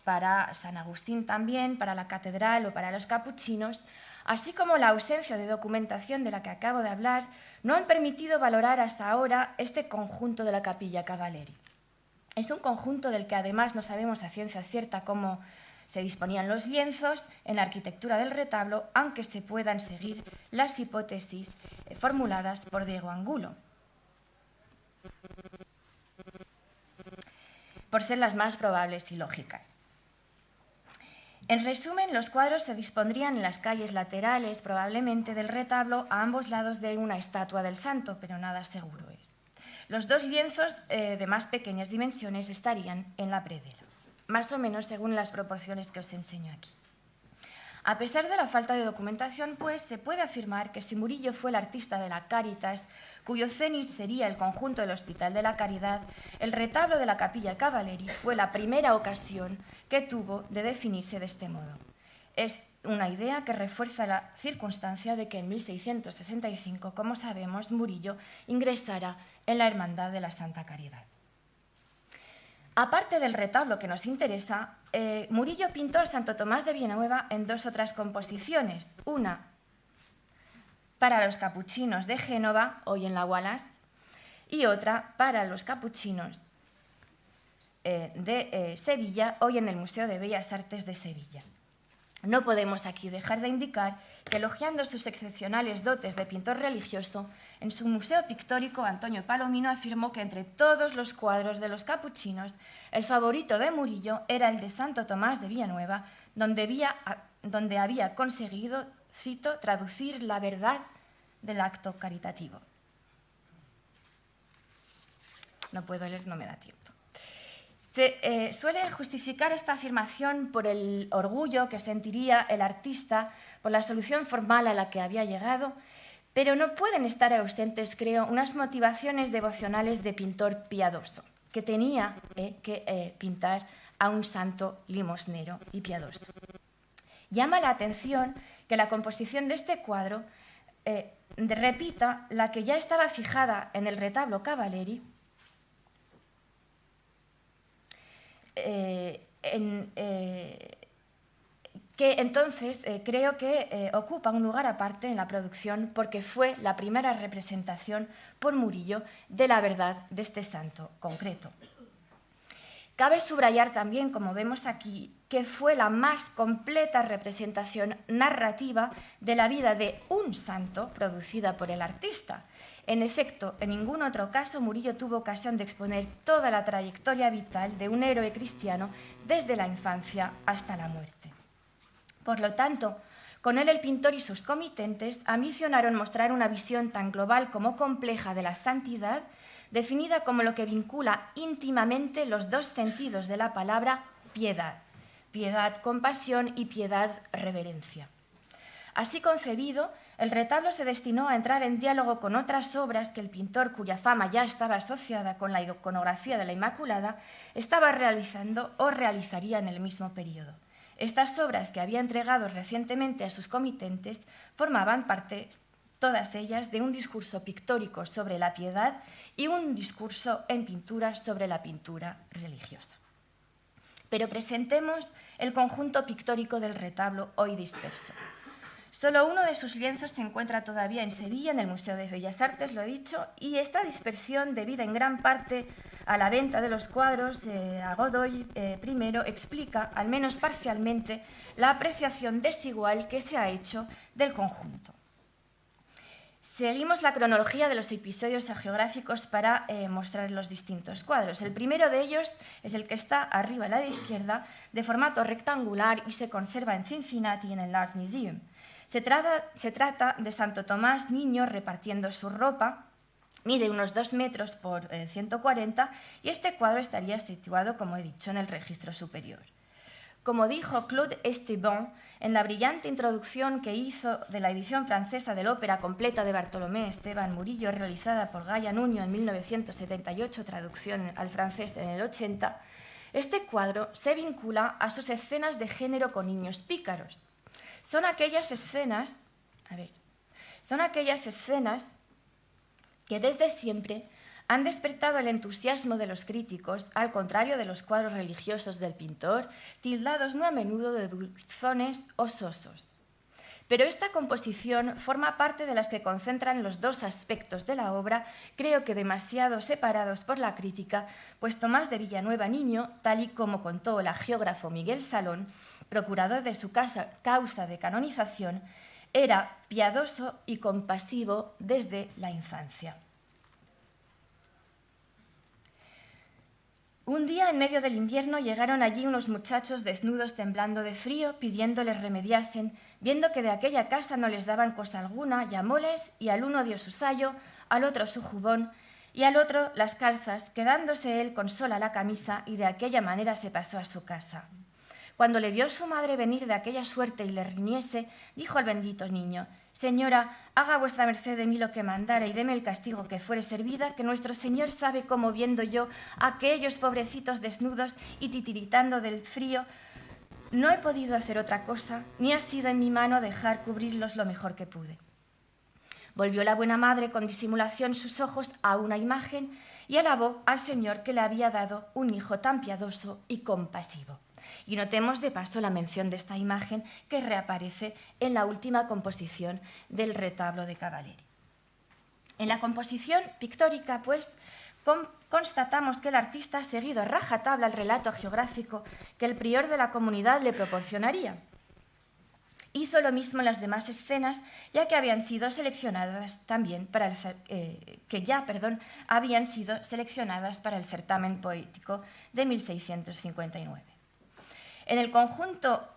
para San Agustín también, para la catedral o para los capuchinos, así como la ausencia de documentación de la que acabo de hablar, no han permitido valorar hasta ahora este conjunto de la capilla Cavaleri. Es un conjunto del que además no sabemos a ciencia cierta cómo se disponían los lienzos en la arquitectura del retablo, aunque se puedan seguir las hipótesis formuladas por Diego Angulo, por ser las más probables y lógicas. En resumen, los cuadros se dispondrían en las calles laterales, probablemente del retablo, a ambos lados de una estatua del santo, pero nada seguro es. Los dos lienzos de más pequeñas dimensiones estarían en la predela, más o menos según las proporciones que os enseño aquí. A pesar de la falta de documentación, pues, se puede afirmar que si Murillo fue el artista de la Cáritas, cuyo cénit sería el conjunto del Hospital de la Caridad, el retablo de la capilla Cavaleri fue la primera ocasión que tuvo de definirse de este modo. Es una idea que refuerza la circunstancia de que en 1665, como sabemos, Murillo ingresara en la Hermandad de la Santa Caridad. Aparte del retablo que nos interesa, Murillo pintó a Santo Tomás de Villanueva en dos otras composiciones, una para los capuchinos de Génova, hoy en la Wallace, y otra para los capuchinos de Sevilla, hoy en el Museo de Bellas Artes de Sevilla. No podemos aquí dejar de indicar que, elogiando sus excepcionales dotes de pintor religioso, en su museo pictórico Antonio Palomino afirmó que entre todos los cuadros de los capuchinos, el favorito de Murillo era el de Santo Tomás de Villanueva, donde había conseguido, cito, traducir la verdad del acto caritativo. No puedo leer, no me da tiempo. Se suele justificar esta afirmación por el orgullo que sentiría el artista por la solución formal a la que había llegado, pero no pueden estar ausentes, creo, unas motivaciones devocionales de pintor piadoso, que tenía que pintar a un santo limosnero y piadoso. Llama la atención que la composición de este cuadro repita la que ya estaba fijada en el retablo Cavaleri, que entonces creo que ocupa un lugar aparte en la producción porque fue la primera representación por Murillo de la verdad de este santo concreto. Cabe subrayar también, como vemos aquí, que fue la más completa representación narrativa de la vida de un santo producida por el artista. En efecto, en ningún otro caso Murillo tuvo ocasión de exponer toda la trayectoria vital de un héroe cristiano desde la infancia hasta la muerte. Por lo tanto, con él el pintor y sus comitentes ambicionaron mostrar una visión tan global como compleja de la santidad, definida como lo que vincula íntimamente los dos sentidos de la palabra piedad: piedad compasión y piedad reverencia. Así concebido, el retablo se destinó a entrar en diálogo con otras obras que el pintor, cuya fama ya estaba asociada con la iconografía de la Inmaculada, estaba realizando o realizaría en el mismo periodo. Estas obras, que había entregado recientemente a sus comitentes, formaban parte, todas ellas, de un discurso pictórico sobre la piedad y un discurso en pintura sobre la pintura religiosa. Pero presentemos el conjunto pictórico del retablo hoy disperso. Solo uno de sus lienzos se encuentra todavía en Sevilla, en el Museo de Bellas Artes, lo he dicho, y esta dispersión, debida en gran parte a la venta de los cuadros, a Godoy primero explica, al menos parcialmente, la apreciación desigual que se ha hecho del conjunto. Seguimos la cronología de los episodios hagiográficos para mostrar los distintos cuadros. El primero de ellos es el que está arriba a la izquierda, de formato rectangular y se conserva en Cincinnati en el Art Museum. Se trata de Santo Tomás Niño repartiendo su ropa, mide unos 2 metros por 140 y este cuadro estaría situado, como he dicho, en el registro superior. Como dijo Claude Esteban en la brillante introducción que hizo de la edición francesa de la ópera completa de Bartolomé Esteban Murillo, realizada por Gaia Nuño en 1978, traducción al francés en el 80, este cuadro se vincula a sus escenas de género con niños pícaros. Son aquellas escenas que desde siempre han despertado el entusiasmo de los críticos, al contrario de los cuadros religiosos del pintor, tildados muy a menudo de dulzones o sosos. Pero esta composición forma parte de las que concentran los dos aspectos de la obra, creo que demasiado separados por la crítica, pues Tomás de Villanueva Niño, tal y como contó el hagiógrafo Miguel Salón, procurador de su causa de canonización, era piadoso y compasivo desde la infancia. Un día, en medio del invierno, llegaron allí unos muchachos desnudos temblando de frío, pidiéndoles remediasen, viendo que de aquella casa no les daban cosa alguna, llamóles y al uno dio su sayo, al otro su jubón y al otro las calzas, quedándose él con sola la camisa y de aquella manera se pasó a su casa. Cuando le vio su madre venir de aquella suerte y le riñese, dijo el bendito niño: «Señora, haga vuestra merced de mí lo que mandara y deme el castigo que fuere servida, que nuestro Señor sabe cómo, viendo yo a aquellos pobrecitos desnudos y titiritando del frío, no he podido hacer otra cosa, ni ha sido en mi mano dejar cubrirlos lo mejor que pude». Volvió la buena madre con disimulación sus ojos a una imagen y alabó al Señor que le había dado un hijo tan piadoso y compasivo. Y notemos de paso la mención de esta imagen que reaparece en la última composición del retablo de Cavalieri. En la composición pictórica, pues, constatamos que el artista ha seguido a rajatabla el relato hagiográfico que el prior de la comunidad le proporcionaría. Hizo lo mismo en las demás escenas, ya que habían sido seleccionadas también para el certamen poético de 1659. En el conjunto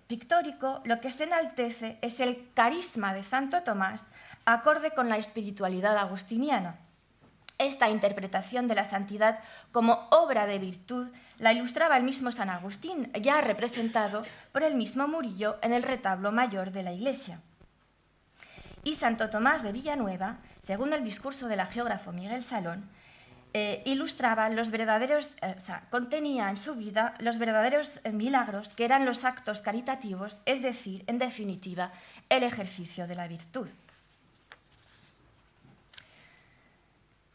pictórico, lo que se enaltece es el carisma de Santo Tomás, acorde con la espiritualidad agustiniana. Esta interpretación de la santidad como obra de virtud la ilustraba el mismo San Agustín, ya representado por el mismo Murillo en el retablo mayor de la iglesia. Y Santo Tomás de Villanueva, según el discurso del hagiógrafo Miguel Salón, ilustraba contenía en su vida los verdaderos milagros que eran los actos caritativos, es decir, en definitiva, el ejercicio de la virtud.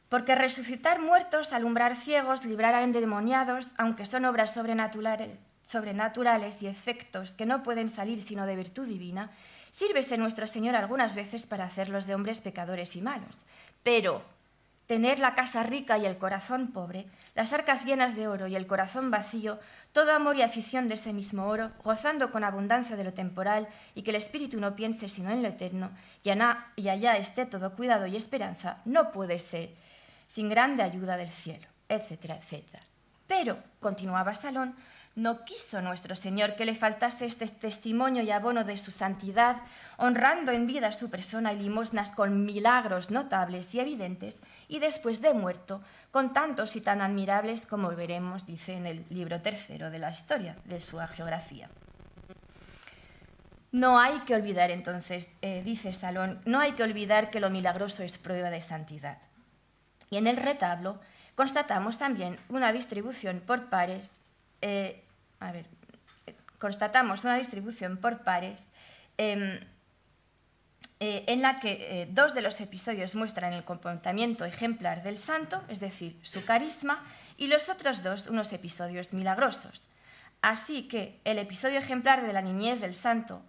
Porque resucitar muertos, alumbrar ciegos, librar a endemoniados, aunque son obras sobrenaturales y efectos que no pueden salir sino de virtud divina, sírvese nuestro Señor algunas veces para hacerlos de hombres pecadores y malos. Pero tener la casa rica y el corazón pobre, las arcas llenas de oro y el corazón vacío, todo amor y afición de ese mismo oro, gozando con abundancia de lo temporal y que el espíritu no piense sino en lo eterno, y allá esté todo cuidado y esperanza, no puede ser sin grande ayuda del cielo, etcétera, etcétera. Pero, continuaba Salón, no quiso nuestro Señor que le faltase este testimonio y abono de su santidad, honrando en vida su persona y limosnas con milagros notables y evidentes, y después de muerto, con tantos y tan admirables como veremos, dice en el libro tercero de la historia de su hagiografía. No hay que olvidar entonces, dice Salón, no hay que olvidar que lo milagroso es prueba de santidad. Y en el retablo constatamos también una distribución por pares, en la que dos de los episodios muestran el comportamiento ejemplar del santo, es decir, su carisma, y los otros dos unos episodios milagrosos. Así que el episodio ejemplar de la niñez del santo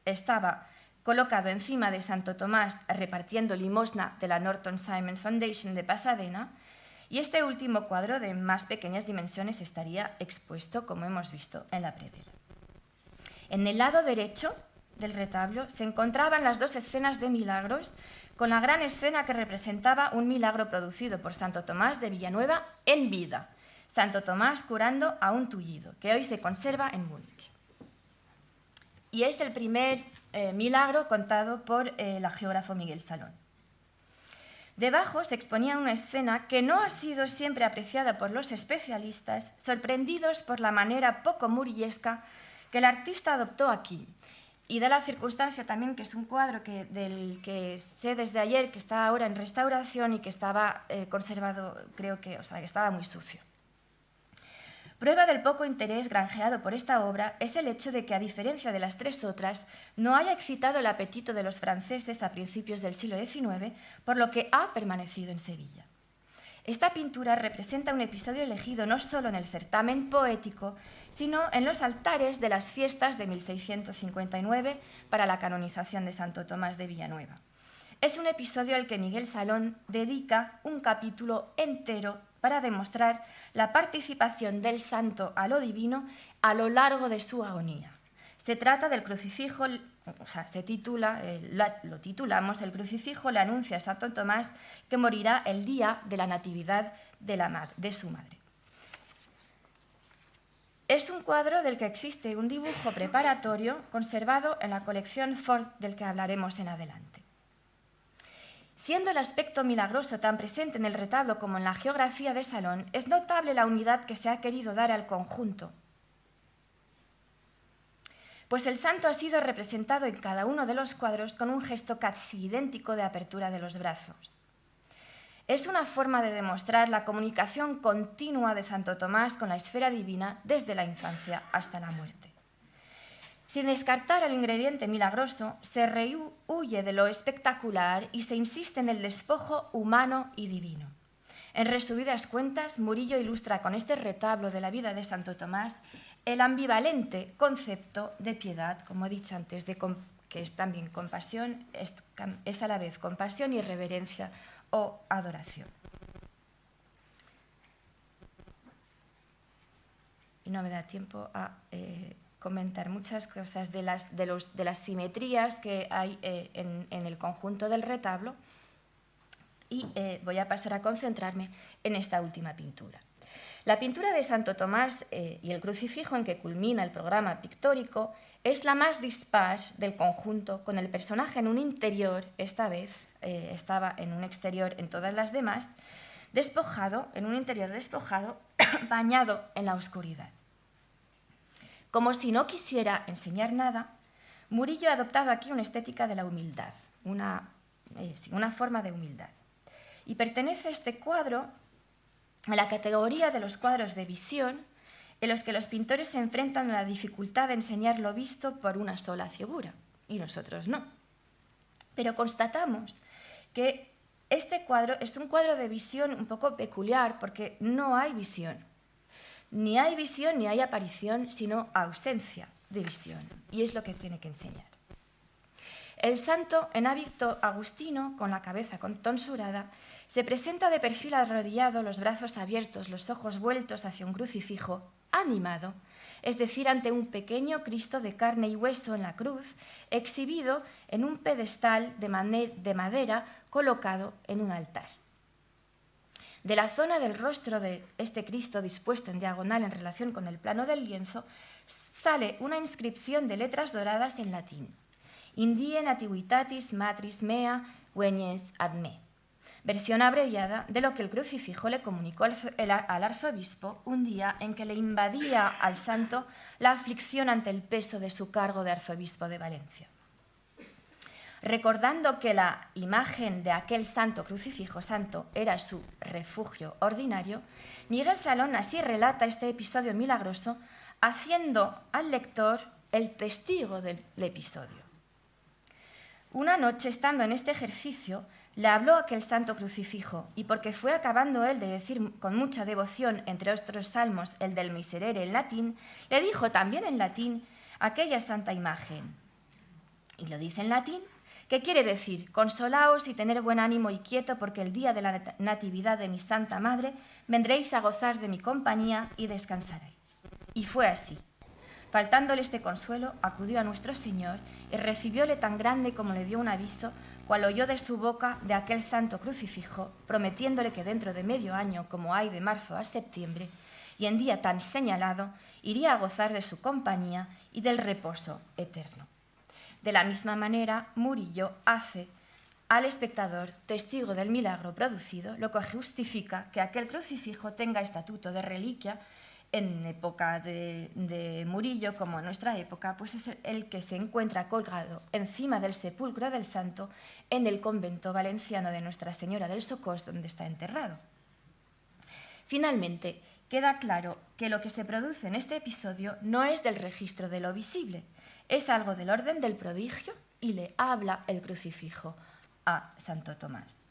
estaba colocado encima de Santo Tomás repartiendo limosna de la Norton Simon Foundation de Pasadena, Y este último cuadro, de más pequeñas dimensiones, estaría expuesto, como hemos visto, en la predela. En el lado derecho del retablo se encontraban las dos escenas de milagros, con la gran escena que representaba un milagro producido por Santo Tomás de Villanueva en vida, Santo Tomás curando a un tullido, que hoy se conserva en Múnich. Y es el primer milagro contado por el geógrafo Miguel Salón. Debajo se exponía una escena que no ha sido siempre apreciada por los especialistas, sorprendidos por la manera poco murillesca que el artista adoptó aquí. Y da la circunstancia también que es un cuadro del que sé desde ayer que está ahora en restauración y que estaba conservado, creo que, que estaba muy sucio. Prueba del poco interés granjeado por esta obra es el hecho de que, a diferencia de las tres otras, no haya excitado el apetito de los franceses a principios del siglo XIX, por lo que ha permanecido en Sevilla. Esta pintura representa un episodio elegido no solo en el certamen poético, sino en los altares de las fiestas de 1659 para la canonización de Santo Tomás de Villanueva. Es un episodio al que Miguel Salón dedica un capítulo entero para demostrar la participación del santo a lo divino a lo largo de su agonía. Se trata del crucifijo, lo titulamos El crucifijo le anuncia a Santo Tomás que morirá el día de la natividad de su madre. Es un cuadro del que existe un dibujo preparatorio conservado en la colección Ford, del que hablaremos en adelante. Siendo el aspecto milagroso tan presente en el retablo como en la geografía de Salón, es notable la unidad que se ha querido dar al conjunto, pues el santo ha sido representado en cada uno de los cuadros con un gesto casi idéntico de apertura de los brazos. Es una forma de demostrar la comunicación continua de Santo Tomás con la esfera divina desde la infancia hasta la muerte. Sin descartar el ingrediente milagroso, se rehuye de lo espectacular y se insiste en el despojo humano y divino. En resumidas cuentas, Murillo ilustra con este retablo de la vida de Santo Tomás el ambivalente concepto de piedad, como he dicho antes, que es también compasión, es a la vez compasión y reverencia o adoración. Y no me da tiempo a comentar muchas cosas de las simetrías que hay en el conjunto del retablo, y voy a pasar a concentrarme en esta última pintura. La pintura de Santo Tomás y el crucifijo en que culmina el programa pictórico es la más dispar del conjunto, con el personaje en un interior, esta vez estaba en un exterior en todas las demás, despojado, en un interior despojado, bañado en la oscuridad. Como si no quisiera enseñar nada, Murillo ha adoptado aquí una estética de la humildad, una forma de humildad. Y pertenece este cuadro a la categoría de los cuadros de visión, en los que los pintores se enfrentan a la dificultad de enseñar lo visto por una sola figura, y nosotros no. Pero constatamos que este cuadro es un cuadro de visión un poco peculiar, porque no hay visión. Ni hay visión ni hay aparición, sino ausencia de visión, y es lo que tiene que enseñar. El santo, en hábito agustino, con la cabeza tonsurada, se presenta de perfil arrodillado, los brazos abiertos, los ojos vueltos hacia un crucifijo animado, es decir, ante un pequeño Cristo de carne y hueso en la cruz, exhibido en un pedestal de madera colocado en un altar. De la zona del rostro de este Cristo dispuesto en diagonal en relación con el plano del lienzo, sale una inscripción de letras doradas en latín: Indie nativitatis matris mea venies ad me, versión abreviada de lo que el crucifijo le comunicó al arzobispo un día en que le invadía al santo la aflicción ante el peso de su cargo de arzobispo de Valencia. Recordando que la imagen de aquel santo crucifijo santo era su refugio ordinario, Miguel Salón así relata este episodio milagroso, haciendo al lector el testigo del episodio. Una noche, estando en este ejercicio, le habló aquel santo crucifijo, y porque fue acabando él de decir con mucha devoción, entre otros salmos, el del Miserere en latín, le dijo también en latín aquella santa imagen. Y lo dice en latín, ¿Qué quiere decir? Consolaos y tener buen ánimo y quieto, porque el día de la natividad de mi Santa Madre vendréis a gozar de mi compañía y descansaréis. Y fue así. Faltándole este consuelo, acudió a nuestro Señor y recibióle tan grande como le dio un aviso, cual oyó de su boca de aquel santo crucifijo, prometiéndole que dentro de medio año, como hay de marzo a septiembre, y en día tan señalado, iría a gozar de su compañía y del reposo eterno. De la misma manera, Murillo hace al espectador testigo del milagro producido, lo que justifica que aquel crucifijo tenga estatuto de reliquia en época de Murillo, como en nuestra época, pues es el que se encuentra colgado encima del sepulcro del santo en el convento valenciano de Nuestra Señora del Socós, donde está enterrado. Finalmente, queda claro que lo que se produce en este episodio no es del registro de lo visible, es algo del orden del prodigio y le habla el crucifijo a Santo Tomás.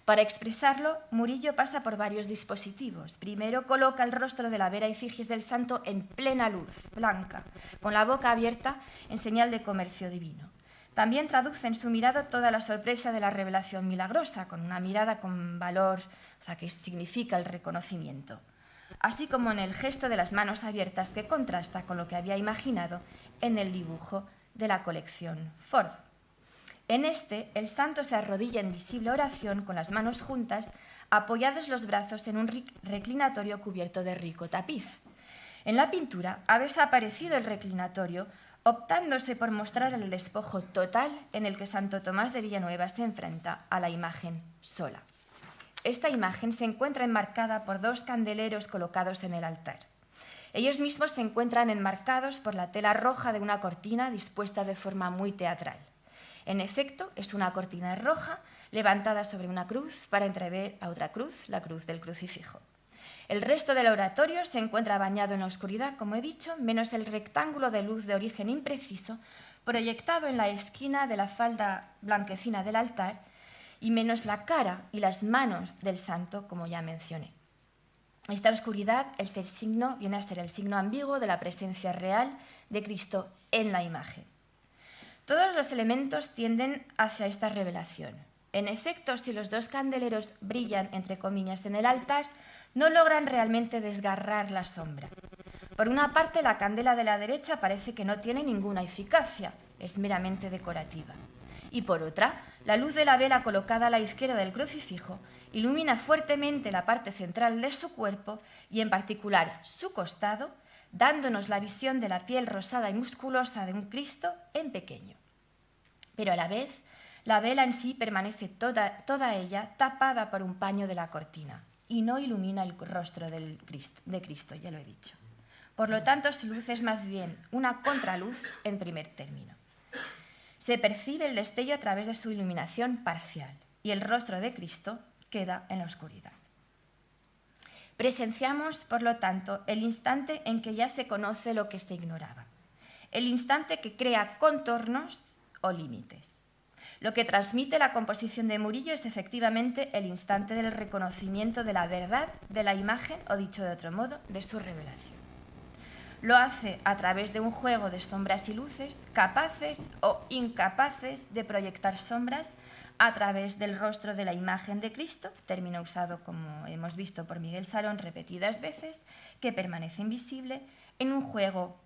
Para expresarlo, Murillo pasa por varios dispositivos. Primero coloca el rostro de la vera efigies del santo en plena luz, blanca, con la boca abierta en señal de comercio divino. También traduce en su mirada toda la sorpresa de la revelación milagrosa, con una mirada con valor, o sea, que significa el reconocimiento. Así como en el gesto de las manos abiertas, que contrasta con lo que había imaginado en el dibujo de la colección Ford. En este, el santo se arrodilla en visible oración con las manos juntas, apoyados los brazos en un reclinatorio cubierto de rico tapiz. En la pintura ha desaparecido el reclinatorio, optándose por mostrar el despojo total en el que Santo Tomás de Villanueva se enfrenta a la imagen sola. Esta imagen se encuentra enmarcada por 2 candeleros colocados en el altar. Ellos mismos se encuentran enmarcados por la tela roja de una cortina dispuesta de forma muy teatral. En efecto, es una cortina roja levantada sobre una cruz para entrever a otra cruz, la cruz del crucifijo. El resto del oratorio se encuentra bañado en la oscuridad, como he dicho, menos el rectángulo de luz de origen impreciso proyectado en la esquina de la falda blanquecina del altar, y menos la cara y las manos del santo, como ya mencioné. Esta oscuridad viene a ser el signo ambiguo de la presencia real de Cristo en la imagen. Todos los elementos tienden hacia esta revelación. En efecto, si los 2 candeleros brillan, entre comillas, en el altar, no logran realmente desgarrar la sombra. Por una parte, la candela de la derecha parece que no tiene ninguna eficacia, es meramente decorativa. Y por otra, la luz de la vela colocada a la izquierda del crucifijo ilumina fuertemente la parte central de su cuerpo y en particular su costado, dándonos la visión de la piel rosada y musculosa de un Cristo en pequeño. Pero a la vez, la vela en sí permanece toda ella tapada por un paño de la cortina y no ilumina el rostro de Cristo, ya lo he dicho. Por lo tanto, su luz es más bien una contraluz en primer término. Se percibe el destello a través de su iluminación parcial y el rostro de Cristo queda en la oscuridad. Presenciamos, por lo tanto, el instante en que ya se conoce lo que se ignoraba, el instante que crea contornos o límites. Lo que transmite la composición de Murillo es efectivamente el instante del reconocimiento de la verdad de la imagen, o dicho de otro modo, de su revelación. Lo hace a través de un juego de sombras y luces, capaces o incapaces de proyectar sombras a través del rostro de la imagen de Cristo, término usado, como hemos visto, por Miguel Salón repetidas veces, que permanece invisible, en un juego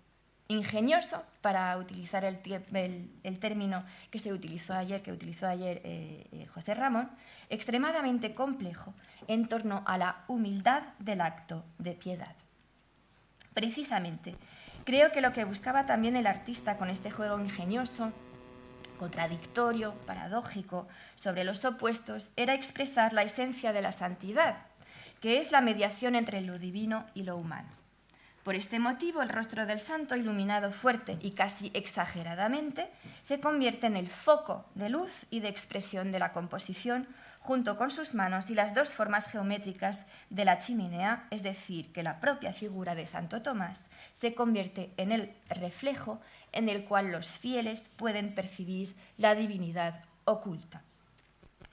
ingenioso, para utilizar el término que utilizó ayer José Ramón, extremadamente complejo en torno a la humildad del acto de piedad. Precisamente, creo que lo que buscaba también el artista con este juego ingenioso, contradictorio, paradójico, sobre los opuestos, era expresar la esencia de la santidad, que es la mediación entre lo divino y lo humano. Por este motivo, el rostro del santo, iluminado fuerte y casi exageradamente, se convierte en el foco de luz y de expresión de la composición, junto con sus manos y las 2 formas geométricas de la chimenea, es decir, que la propia figura de Santo Tomás se convierte en el reflejo en el cual los fieles pueden percibir la divinidad oculta.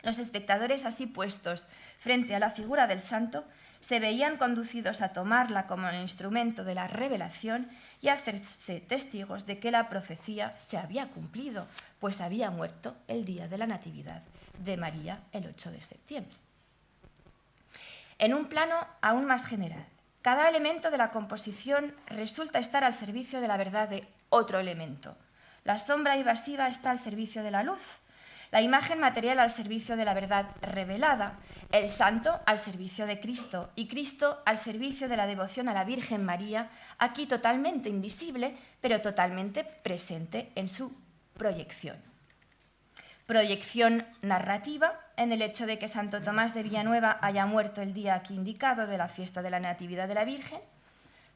Los espectadores así puestos frente a la figura del santo se veían conducidos a tomarla como el instrumento de la revelación y a hacerse testigos de que la profecía se había cumplido, pues había muerto el día de la Natividad de María, el 8 de septiembre. En un plano aún más general, cada elemento de la composición resulta estar al servicio de la verdad de otro elemento. La sombra invasiva está al servicio de la luz, la imagen material al servicio de la verdad revelada, el santo al servicio de Cristo y Cristo al servicio de la devoción a la Virgen María, aquí totalmente invisible, pero totalmente presente en su proyección. Proyección narrativa en el hecho de que Santo Tomás de Villanueva haya muerto el día aquí indicado de la fiesta de la Natividad de la Virgen.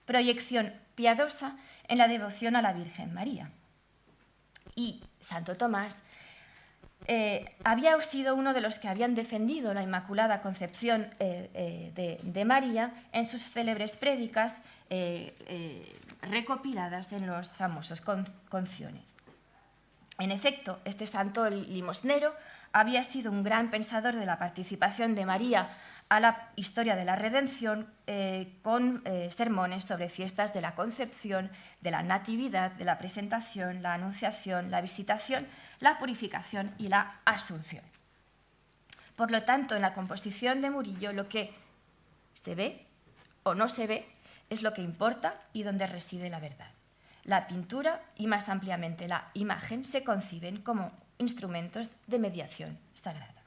Proyección piadosa en la devoción a la Virgen María. Y Santo Tomás había sido uno de los que habían defendido la Inmaculada Concepción de María en sus célebres prédicas recopiladas en los famosos Conciones. En efecto, este santo limosnero había sido un gran pensador de la participación de María a la historia de la redención con sermones sobre fiestas de la Concepción, de la Natividad, de la Presentación, la Anunciación, la Visitación, la Purificación y la Asunción. Por lo tanto, en la composición de Murillo lo que se ve o no se ve es lo que importa y donde reside la verdad. La pintura y, más ampliamente, la imagen se conciben como instrumentos de mediación sagrada.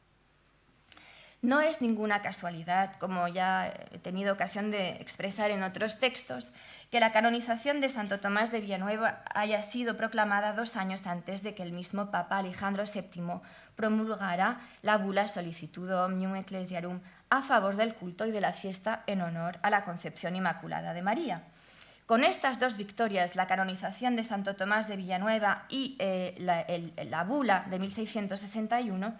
No es ninguna casualidad, como ya he tenido ocasión de expresar en otros textos, que la canonización de Santo Tomás de Villanueva haya sido proclamada 2 años antes de que el mismo Papa Alejandro VII promulgara la bula Solicitudo Omnium Ecclesiarum a favor del culto y de la fiesta en honor a la Concepción Inmaculada de María. Con estas 2 victorias, la canonización de Santo Tomás de Villanueva y la bula de 1661,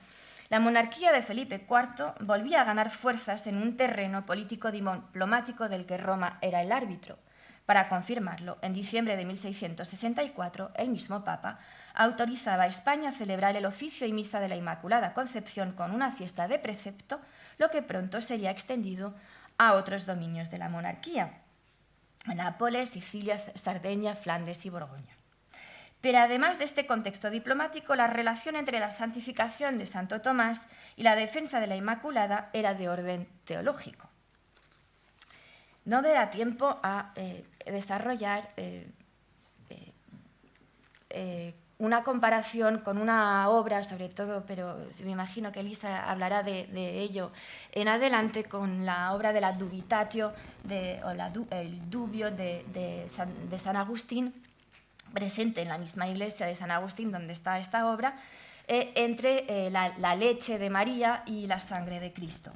la monarquía de Felipe IV volvía a ganar fuerzas en un terreno político-diplomático del que Roma era el árbitro. Para confirmarlo, en diciembre de 1664, el mismo Papa autorizaba a España a celebrar el oficio y misa de la Inmaculada Concepción con una fiesta de precepto, lo que pronto sería extendido a otros dominios de la monarquía: Nápoles, Sicilia, Sardeña, Flandes y Borgoña. Pero además de este contexto diplomático, la relación entre la santificación de Santo Tomás y la defensa de la Inmaculada era de orden teológico. No me da tiempo a desarrollar una comparación con una obra, sobre todo, pero me imagino que Elisa hablará de ello en adelante, con la obra de la Dubitatio, el Dubio de San Agustín, presente en la misma iglesia de San Agustín donde está esta obra, entre la leche de María y la sangre de Cristo.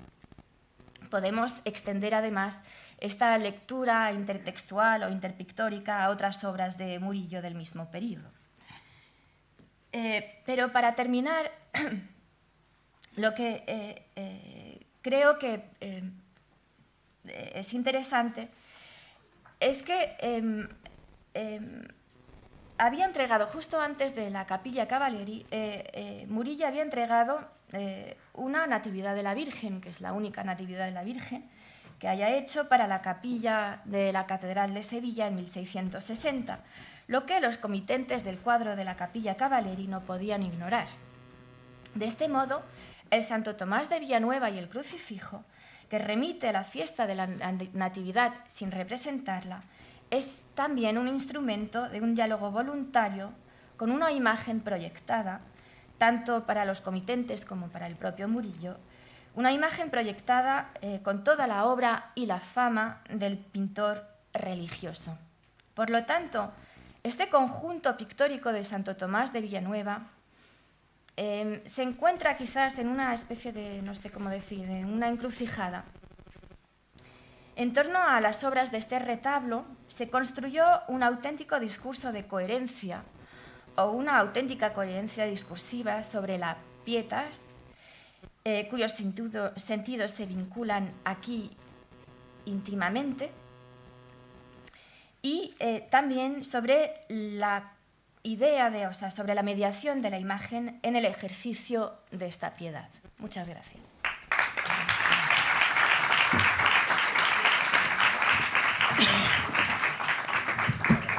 Podemos extender además esta lectura intertextual o interpictórica a otras obras de Murillo del mismo período. Pero para terminar, lo que creo que es interesante es que había entregado, justo antes de la Capilla Cavalieri, Murillo había entregado una Natividad de la Virgen, que es la única Natividad de la Virgen que haya hecho para la capilla de la Catedral de Sevilla en 1660, lo que los comitentes del cuadro de la Capilla Cavalieri no podían ignorar. De este modo, el Santo Tomás de Villanueva y el crucifijo, que remite a la fiesta de la Natividad sin representarla, es también un instrumento de un diálogo voluntario con una imagen proyectada, tanto para los comitentes como para el propio Murillo, una imagen proyectada con toda la obra y la fama del pintor religioso. Por lo tanto, este conjunto pictórico de Santo Tomás de Villanueva se encuentra quizás en una especie de, no sé cómo decir, de una encrucijada. En torno a las obras de este retablo se construyó un auténtico discurso de coherencia o una auténtica coherencia discursiva sobre la pietas, cuyos sentidos se vinculan aquí íntimamente, y también sobre la sobre la mediación de la imagen en el ejercicio de esta piedad. Muchas gracias.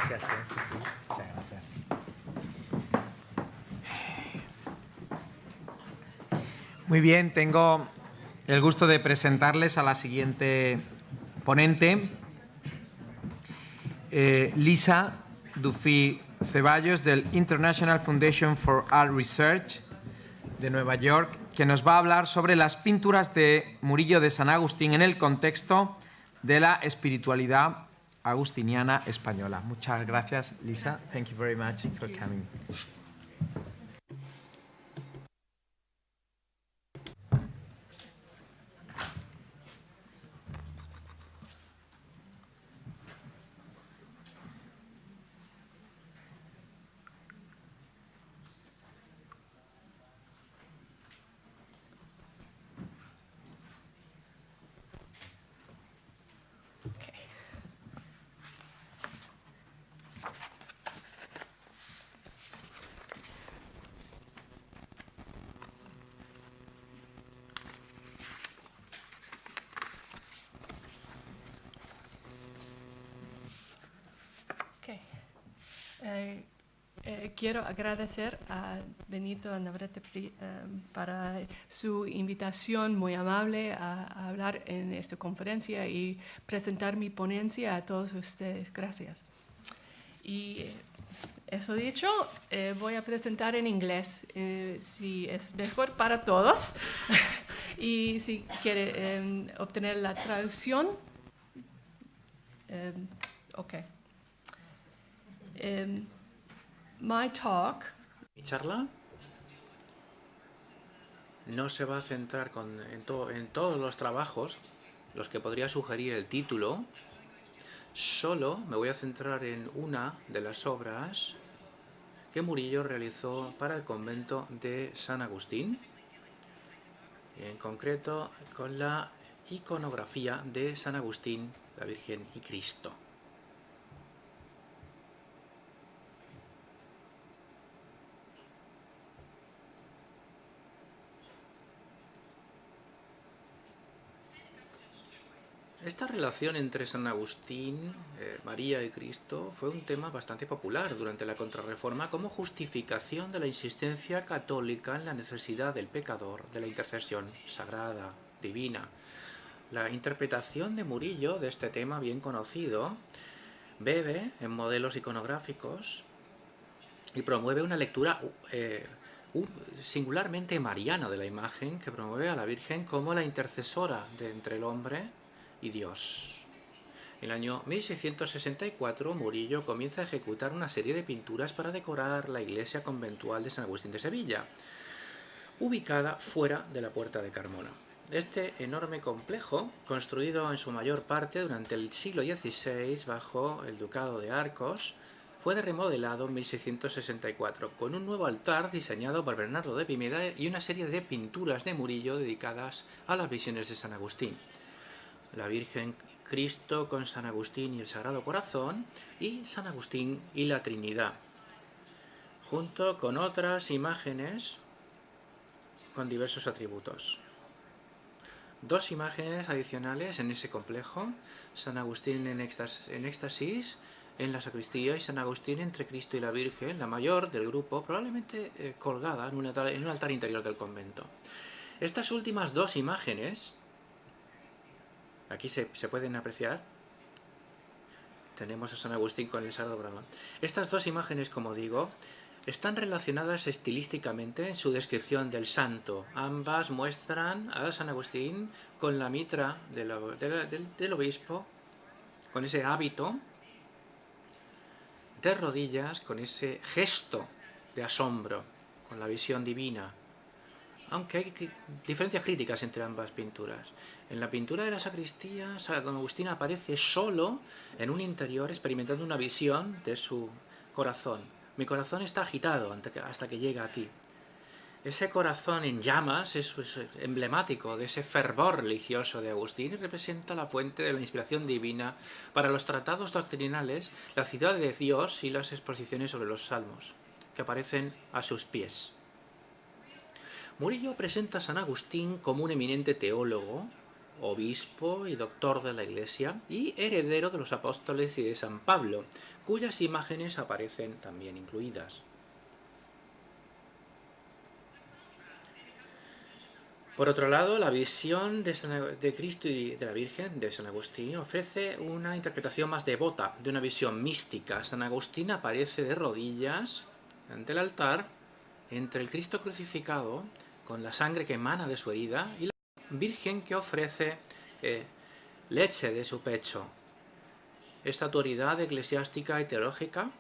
Gracias. Muchas gracias. Muy bien, tengo el gusto de presentarles a la siguiente ponente, Lisa Duffy Ceballos, del International Foundation for Art Research de Nueva York, que nos va a hablar sobre las pinturas de Murillo de San Agustín en el contexto de la espiritualidad agustiniana española. Muchas gracias, Lisa. Thank you very much for coming. Quiero agradecer a Benito Navarrete para su invitación muy amable a hablar en esta conferencia y presentar mi ponencia a todos ustedes. Gracias. Y eso dicho, voy a presentar en inglés, si es mejor para todos. Y si quiere obtener la traducción, ok. Mi charla no se va a centrar en todos los trabajos, los que podría sugerir el título. Solo me voy a centrar en una de las obras que Murillo realizó para el convento de San Agustín, en concreto con la iconografía de San Agustín, la Virgen y Cristo. Esta relación entre San Agustín, María y Cristo fue un tema bastante popular durante la Contrarreforma como justificación de la insistencia católica en la necesidad del pecador de la intercesión sagrada, divina. La interpretación de Murillo de este tema bien conocido bebe en modelos iconográficos y promueve una lectura singularmente mariana de la imagen, que promueve a la Virgen como la intercesora entre el hombre y Dios. En el año 1664, Murillo comienza a ejecutar una serie de pinturas para decorar la iglesia conventual de San Agustín de Sevilla, ubicada fuera de la Puerta de Carmona. Este enorme complejo, construido en su mayor parte durante el siglo XVI bajo el Ducado de Arcos, fue remodelado en 1664, con un nuevo altar diseñado por Bernardo de Pineda y una serie de pinturas de Murillo dedicadas a las visiones de San Agustín. La Virgen Cristo con San Agustín y el Sagrado Corazón, y San Agustín y la Trinidad, junto con otras imágenes con diversos atributos. Dos imágenes adicionales en ese complejo: San Agustín en éxtasis en la sacristía y San Agustín entre Cristo y la Virgen, la mayor del grupo, probablemente colgada en un altar interior del convento. Estas últimas dos imágenes, aquí se pueden apreciar. Tenemos a San Agustín con el Sagrado Corazón. Estas dos imágenes, como digo, están relacionadas estilísticamente en su descripción del santo. Ambas muestran a San Agustín con la mitra del obispo, con ese hábito, de rodillas, con ese gesto de asombro, con la visión divina. Aunque hay diferencias críticas entre ambas pinturas. En la pintura de la sacristía, San Agustín aparece solo en un interior experimentando una visión de su corazón. Mi corazón está agitado hasta que llega a ti. Ese corazón en llamas es emblemático de ese fervor religioso de Agustín y representa la fuente de la inspiración divina para los tratados doctrinales, la ciudad de Dios y las exposiciones sobre los salmos, que aparecen a sus pies. Murillo presenta a San Agustín como un eminente teólogo, obispo y doctor de la Iglesia y heredero de los apóstoles y de San Pablo, cuyas imágenes aparecen también incluidas. Por otro lado, la visión de Cristo y de la Virgen de San Agustín ofrece una interpretación más devota de una visión mística. San Agustín aparece de rodillas ante el altar entre el Cristo crucificado con la sangre que emana de su herida y la Virgen que ofrece leche de su pecho. Esta autoridad eclesiástica y teológica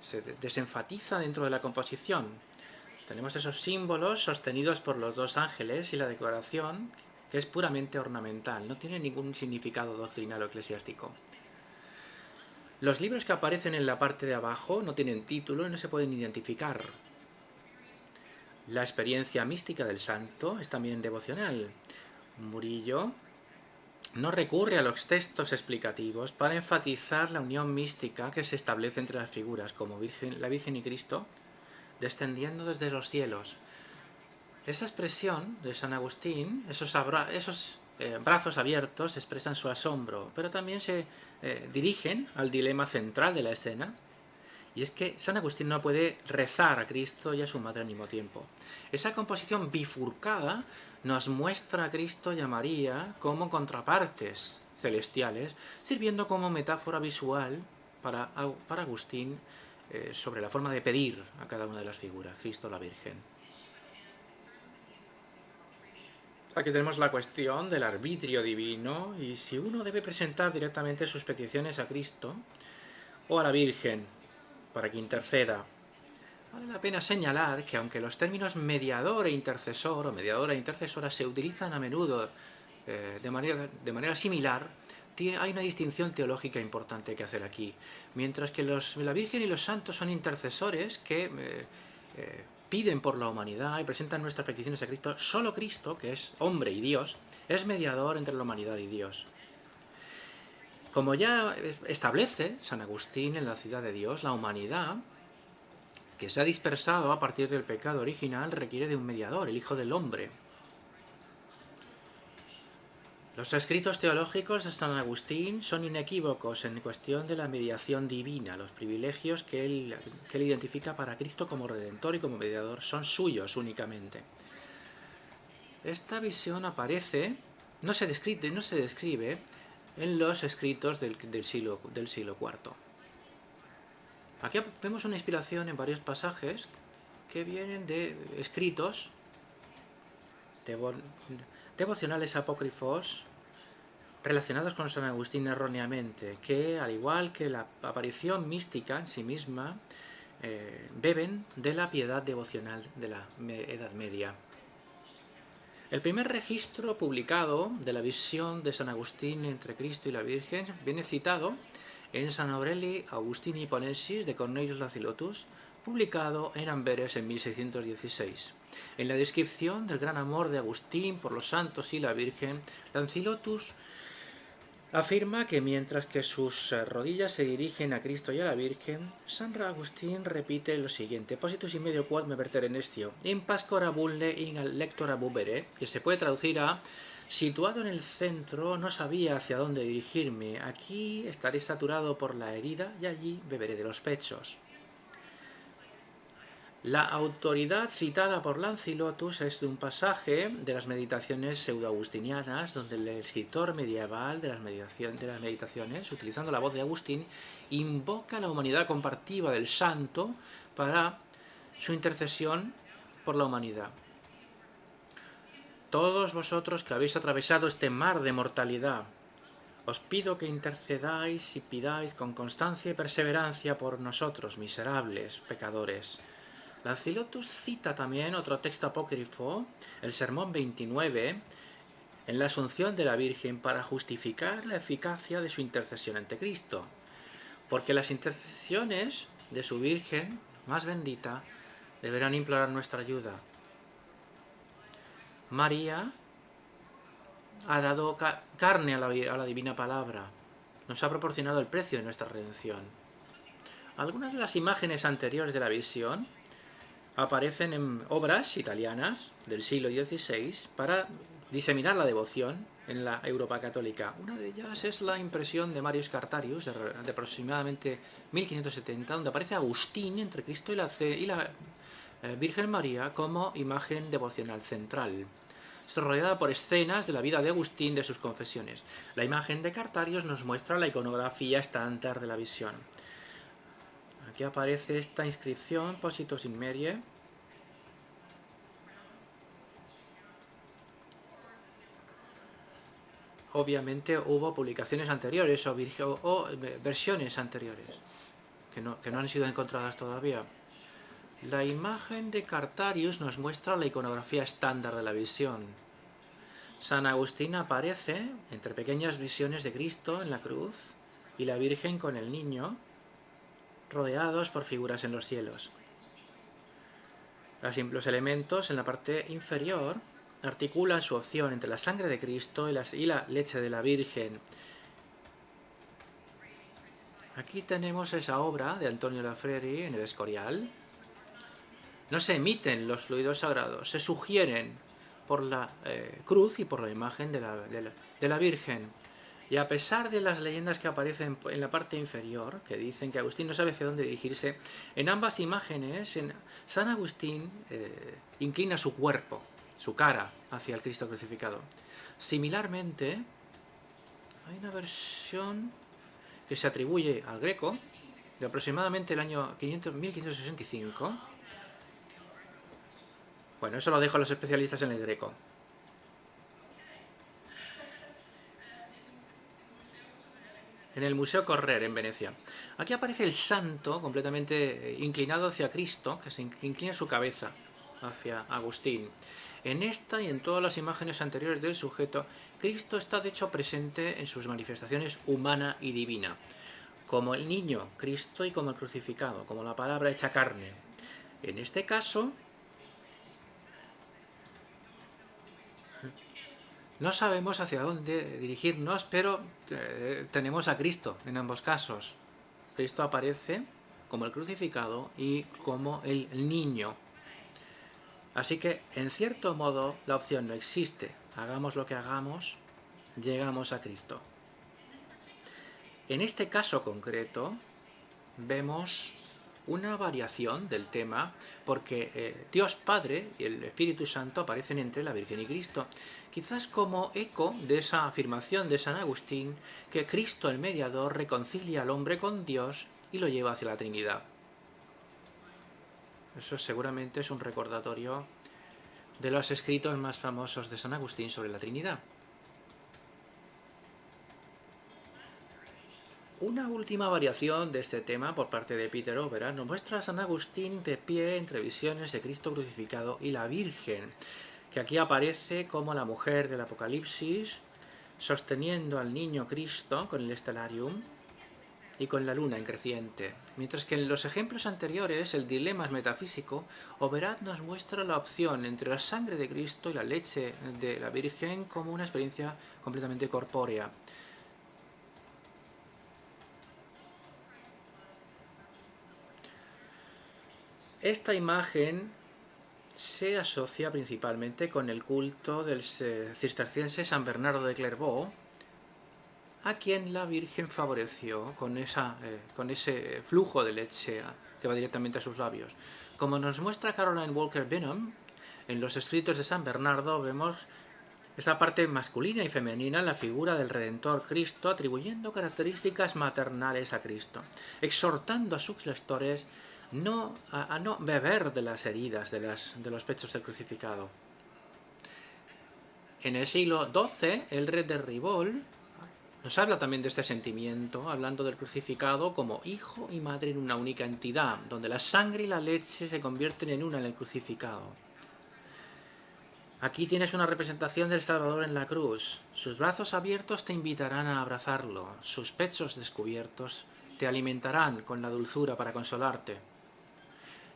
se desenfatiza dentro de la composición. Tenemos esos símbolos sostenidos por los dos ángeles y la decoración, que es puramente ornamental, no tiene ningún significado doctrinal o eclesiástico. Los libros que aparecen en la parte de abajo no tienen título y no se pueden identificar. La experiencia mística del santo es también devocional. Murillo no recurre a los textos explicativos para enfatizar la unión mística que se establece entre las figuras, como la Virgen y Cristo, descendiendo desde los cielos. Esa expresión de San Agustín, esos brazos abiertos, expresan su asombro, pero también se dirigen al dilema central de la escena, y es que San Agustín no puede rezar a Cristo y a su madre al mismo tiempo. Esa composición bifurcada nos muestra a Cristo y a María como contrapartes celestiales, sirviendo como metáfora visual para Agustín sobre la forma de pedir a cada una de las figuras, Cristo, la Virgen. Aquí tenemos la cuestión del arbitrio divino y si uno debe presentar directamente sus peticiones a Cristo o a la Virgen para que interceda. Vale la pena señalar que aunque los términos mediador e intercesor o mediadora e intercesora se utilizan a menudo de manera similar, hay una distinción teológica importante que hacer aquí. Mientras que la Virgen y los santos son intercesores que piden por la humanidad y presentan nuestras peticiones a Cristo, solo Cristo, que es hombre y Dios, es mediador entre la humanidad y Dios. Como ya establece San Agustín en la ciudad de Dios, la humanidad, que se ha dispersado a partir del pecado original, requiere de un mediador, el Hijo del Hombre. Los escritos teológicos de San Agustín son inequívocos en cuestión de la mediación divina. Los privilegios que él identifica para Cristo como Redentor y como mediador son suyos únicamente. Esta visión aparece, no se describe en los escritos del siglo IV. Aquí vemos una inspiración en varios pasajes que vienen de escritos devocionales apócrifos relacionados con San Agustín erróneamente, que al igual que la aparición mística en sí misma, beben de la piedad devocional de la Edad Media. El primer registro publicado de la visión de San Agustín entre Cristo y la Virgen viene citado en San Aureli Augustini Ponensis de Cornelius Lancilotus, publicado en Amberes en 1616. En la descripción del gran amor de Agustín por los santos y la Virgen, Lancilotus afirma que mientras que sus rodillas se dirigen a Cristo y a la Virgen, San Agustín repite lo siguiente: Positus in medio quod me vertere nestio, in pascora bulle in lectora bubere, que se puede traducir a: situado en el centro, no sabía hacia dónde dirigirme, aquí estaré saturado por la herida y allí beberé de los pechos. La autoridad citada por Lancilotus es de un pasaje de las meditaciones pseudoagustinianas, donde el escritor medieval de las meditaciones, utilizando la voz de Agustín, invoca la humanidad compartida del santo para su intercesión por la humanidad. Todos vosotros que habéis atravesado este mar de mortalidad, os pido que intercedáis y pidáis con constancia y perseverancia por nosotros, miserables pecadores. Lancilotus cita también otro texto apócrifo, el Sermón 29, en la Asunción de la Virgen para justificar la eficacia de su intercesión ante Cristo, porque las intercesiones de su Virgen más bendita deberán implorar nuestra ayuda. María ha dado carne a la divina palabra, nos ha proporcionado el precio de nuestra redención. Algunas de las imágenes anteriores de la visión aparecen en obras italianas del siglo XVI para diseminar la devoción en la Europa católica. Una de ellas es la impresión de Marius Cartarius, de aproximadamente 1570, donde aparece Agustín entre Cristo y la Virgen María como imagen devocional central. Está rodeada por escenas de la vida de Agustín, de sus confesiones. La imagen de Cartarius nos muestra la iconografía estándar de la visión. Aquí aparece esta inscripción, Positus in Merie. Obviamente hubo publicaciones anteriores o versiones anteriores que no han sido encontradas todavía. La imagen de Cartarius nos muestra la iconografía estándar de la visión. San Agustín aparece entre pequeñas visiones de Cristo en la cruz y la Virgen con el niño, rodeados por figuras en los cielos. Los elementos en la parte inferior articulan su opción entre la sangre de Cristo y la leche de la Virgen. Aquí tenemos esa obra de Antonio Lafreri en el Escorial. No se emiten los fluidos sagrados, se sugieren por la cruz y por la imagen de la Virgen. Y a pesar de las leyendas que aparecen en la parte inferior, que dicen que Agustín no sabe hacia dónde dirigirse, en ambas imágenes San Agustín inclina su cuerpo, su cara, hacia el Cristo crucificado. Similarmente, hay una versión que se atribuye al Greco, de aproximadamente el año 1565. Bueno, eso lo dejo a los especialistas en el Greco. En el Museo Correr, en Venecia. Aquí aparece el santo completamente inclinado hacia Cristo, que se inclina su cabeza hacia Agustín. En esta y en todas las imágenes anteriores del sujeto, Cristo está de hecho presente en sus manifestaciones humana y divina, como el niño Cristo y como el crucificado, como la palabra hecha carne. En este caso, no sabemos hacia dónde dirigirnos, pero tenemos a Cristo en ambos casos. Cristo aparece como el crucificado y como el niño. Así que, en cierto modo, la opción no existe. Hagamos lo que hagamos, llegamos a Cristo. En este caso concreto, vemos una variación del tema, porque Dios Padre y el Espíritu Santo aparecen entre la Virgen y Cristo, quizás como eco de esa afirmación de San Agustín, que Cristo el mediador reconcilia al hombre con Dios y lo lleva hacia la Trinidad. Eso seguramente es un recordatorio de los escritos más famosos de San Agustín sobre la Trinidad. Una última variación de este tema por parte de Peter Overa nos muestra a San Agustín de pie entre visiones de Cristo crucificado y la Virgen, que aquí aparece como la mujer del Apocalipsis, sosteniendo al niño Cristo con el estelarium y con la luna en creciente. Mientras que en los ejemplos anteriores el dilema es metafísico, Oberat nos muestra la opción entre la sangre de Cristo y la leche de la Virgen como una experiencia completamente corpórea. Esta imagen se asocia principalmente con el culto del cisterciense San Bernardo de Clairvaux, a quien la Virgen favoreció con ese flujo de leche que va directamente a sus labios. Como nos muestra Caroline Walker Benham, en los escritos de San Bernardo vemos esa parte masculina y femenina en la figura del Redentor Cristo, atribuyendo características maternales a Cristo, exhortando a sus lectores a no beber de las heridas de los pechos del crucificado. En el siglo XII, el rey de Ribol nos habla también de este sentimiento, hablando del crucificado como hijo y madre en una única entidad, donde la sangre y la leche se convierten en una en el crucificado. Aquí tienes una representación del Salvador en la cruz. Sus brazos abiertos te invitarán a abrazarlo, sus pechos descubiertos te alimentarán con la dulzura para consolarte.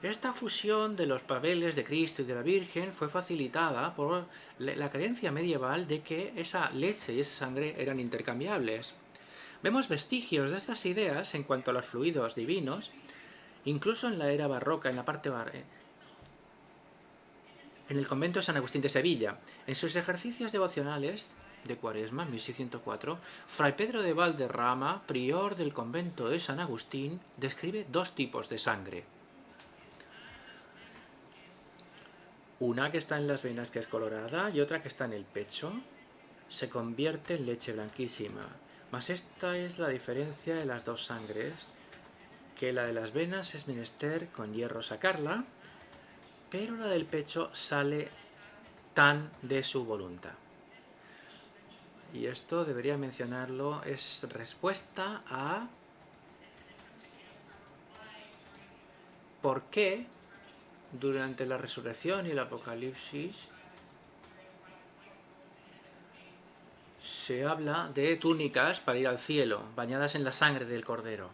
Esta fusión de los papeles de Cristo y de la Virgen fue facilitada por la creencia medieval de que esa leche y esa sangre eran intercambiables. Vemos vestigios de estas ideas en cuanto a los fluidos divinos, incluso en la era barroca, en la parte en el convento de San Agustín de Sevilla. En sus ejercicios devocionales de Cuaresma, 1604, Fray Pedro de Valderrama, prior del convento de San Agustín, describe dos tipos de sangre. Una que está en las venas, que es colorada, y otra que está en el pecho, se convierte en leche blanquísima. Mas esta es la diferencia de las dos sangres, que la de las venas es menester con hierro sacarla, pero la del pecho sale tan de su voluntad. Y esto debería mencionarlo, es respuesta a por qué durante la resurrección y el apocalipsis se habla de túnicas para ir al cielo, bañadas en la sangre del Cordero.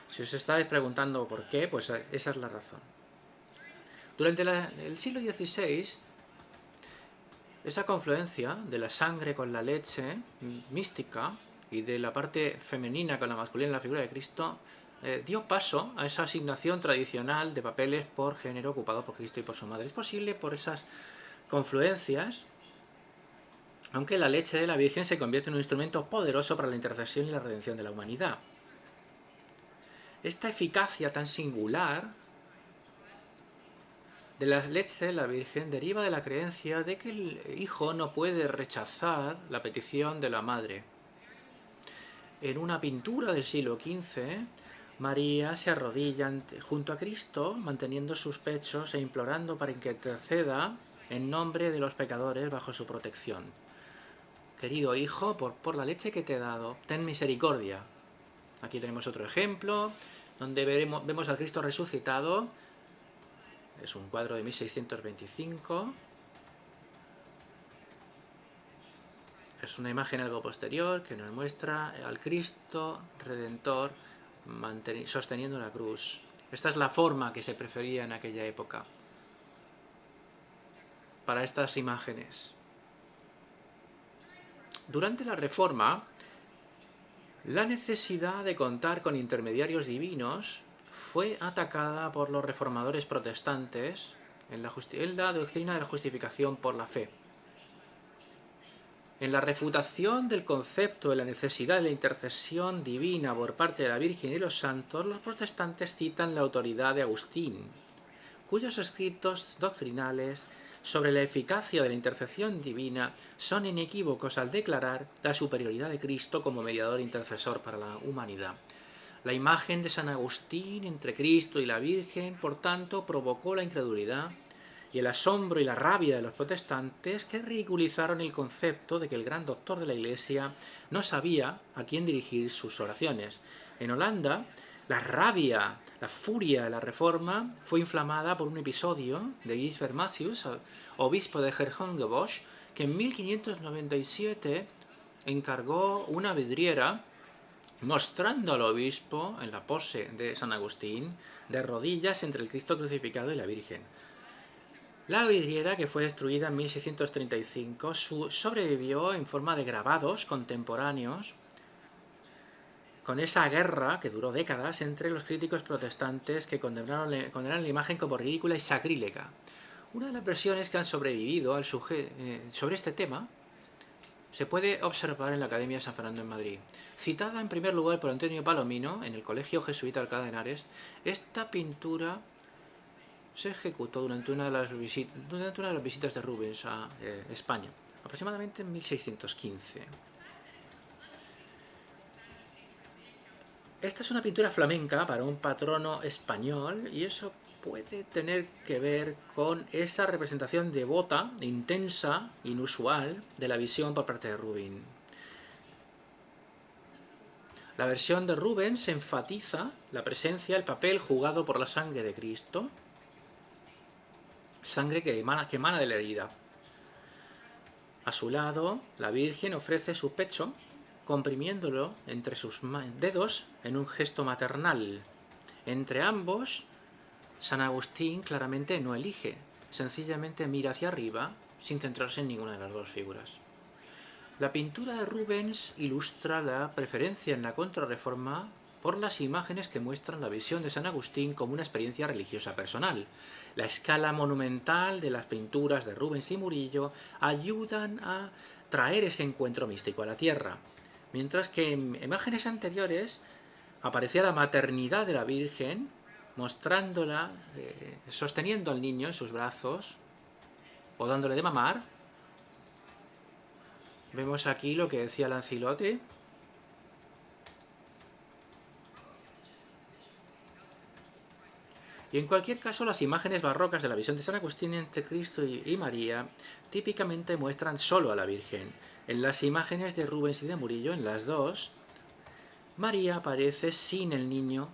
Si os estáis preguntando por qué, pues esa es la razón. Durante el siglo XVI, esa confluencia de la sangre con la leche mística y de la parte femenina con la masculina en la figura de Cristo dio paso a esa asignación tradicional de papeles por género ocupado por Cristo y por su madre. Es posible por esas confluencias, aunque la leche de la Virgen se convierte en un instrumento poderoso para la intercesión y la redención de la humanidad. Esta eficacia tan singular de la leche de la Virgen deriva de la creencia de que el hijo no puede rechazar la petición de la madre. En una pintura del siglo XV, María se arrodilla junto a Cristo, manteniendo sus pechos e implorando para que interceda en nombre de los pecadores bajo su protección. Querido hijo, por la leche que te he dado, ten misericordia. Aquí tenemos otro ejemplo, donde vemos al Cristo resucitado. Es un cuadro de 1625. Es una imagen algo posterior que nos muestra al Cristo Redentor sosteniendo la cruz. Esta es la forma que se prefería en aquella época para estas imágenes. Durante la Reforma, la necesidad de contar con intermediarios divinos fue atacada por los reformadores protestantes en la doctrina de la justificación por la fe. En la refutación del concepto de la necesidad de la intercesión divina por parte de la Virgen y los santos, los protestantes citan la autoridad de Agustín, cuyos escritos doctrinales sobre la eficacia de la intercesión divina son inequívocos al declarar la superioridad de Cristo como mediador intercesor para la humanidad. La imagen de San Agustín entre Cristo y la Virgen, por tanto, provocó la incredulidad y el asombro y la rabia de los protestantes, que ridiculizaron el concepto de que el gran doctor de la Iglesia no sabía a quién dirigir sus oraciones. En Holanda, la rabia, la furia de la Reforma fue inflamada por un episodio de Gisbert Massius, obispo de Hertogenbosch, que en 1597 encargó una vidriera mostrando al obispo en la pose de San Agustín de rodillas entre el Cristo crucificado y la Virgen. La vidriera, que fue destruida en 1635, sobrevivió en forma de grabados contemporáneos con esa guerra que duró décadas entre los críticos protestantes que condenaron la imagen como ridícula y sacrílega. Una de las versiones que han sobrevivido sobre este tema se puede observar en la Academia de San Fernando en Madrid. Citada en primer lugar por Antonio Palomino en el Colegio Jesuita Alcalá de Henares, esta pintura se ejecutó durante una de las visitas de Rubens a España, aproximadamente en 1615. Esta es una pintura flamenca para un patrono español, y eso puede tener que ver con esa representación devota, intensa, inusual de la visión por parte de Rubens. La versión de Rubens enfatiza la presencia, el papel jugado por la sangre de Cristo, sangre que emana de la herida. A su lado, la Virgen ofrece su pecho, comprimiéndolo entre sus dedos en un gesto maternal. Entre ambos, San Agustín claramente no elige, sencillamente mira hacia arriba sin centrarse en ninguna de las dos figuras. La pintura de Rubens ilustra la preferencia en la Contrarreforma por las imágenes que muestran la visión de San Agustín como una experiencia religiosa personal. La escala monumental de las pinturas de Rubens y Murillo ayudan a traer ese encuentro místico a la tierra, mientras que en imágenes anteriores aparecía la maternidad de la Virgen, mostrándola, sosteniendo al niño en sus brazos o dándole de mamar. Vemos aquí lo que decía Lancelot. Y en cualquier caso, las imágenes barrocas de la visión de San Agustín entre Cristo y María típicamente muestran solo a la Virgen. En las imágenes de Rubens y de Murillo, en las dos, María aparece sin el niño,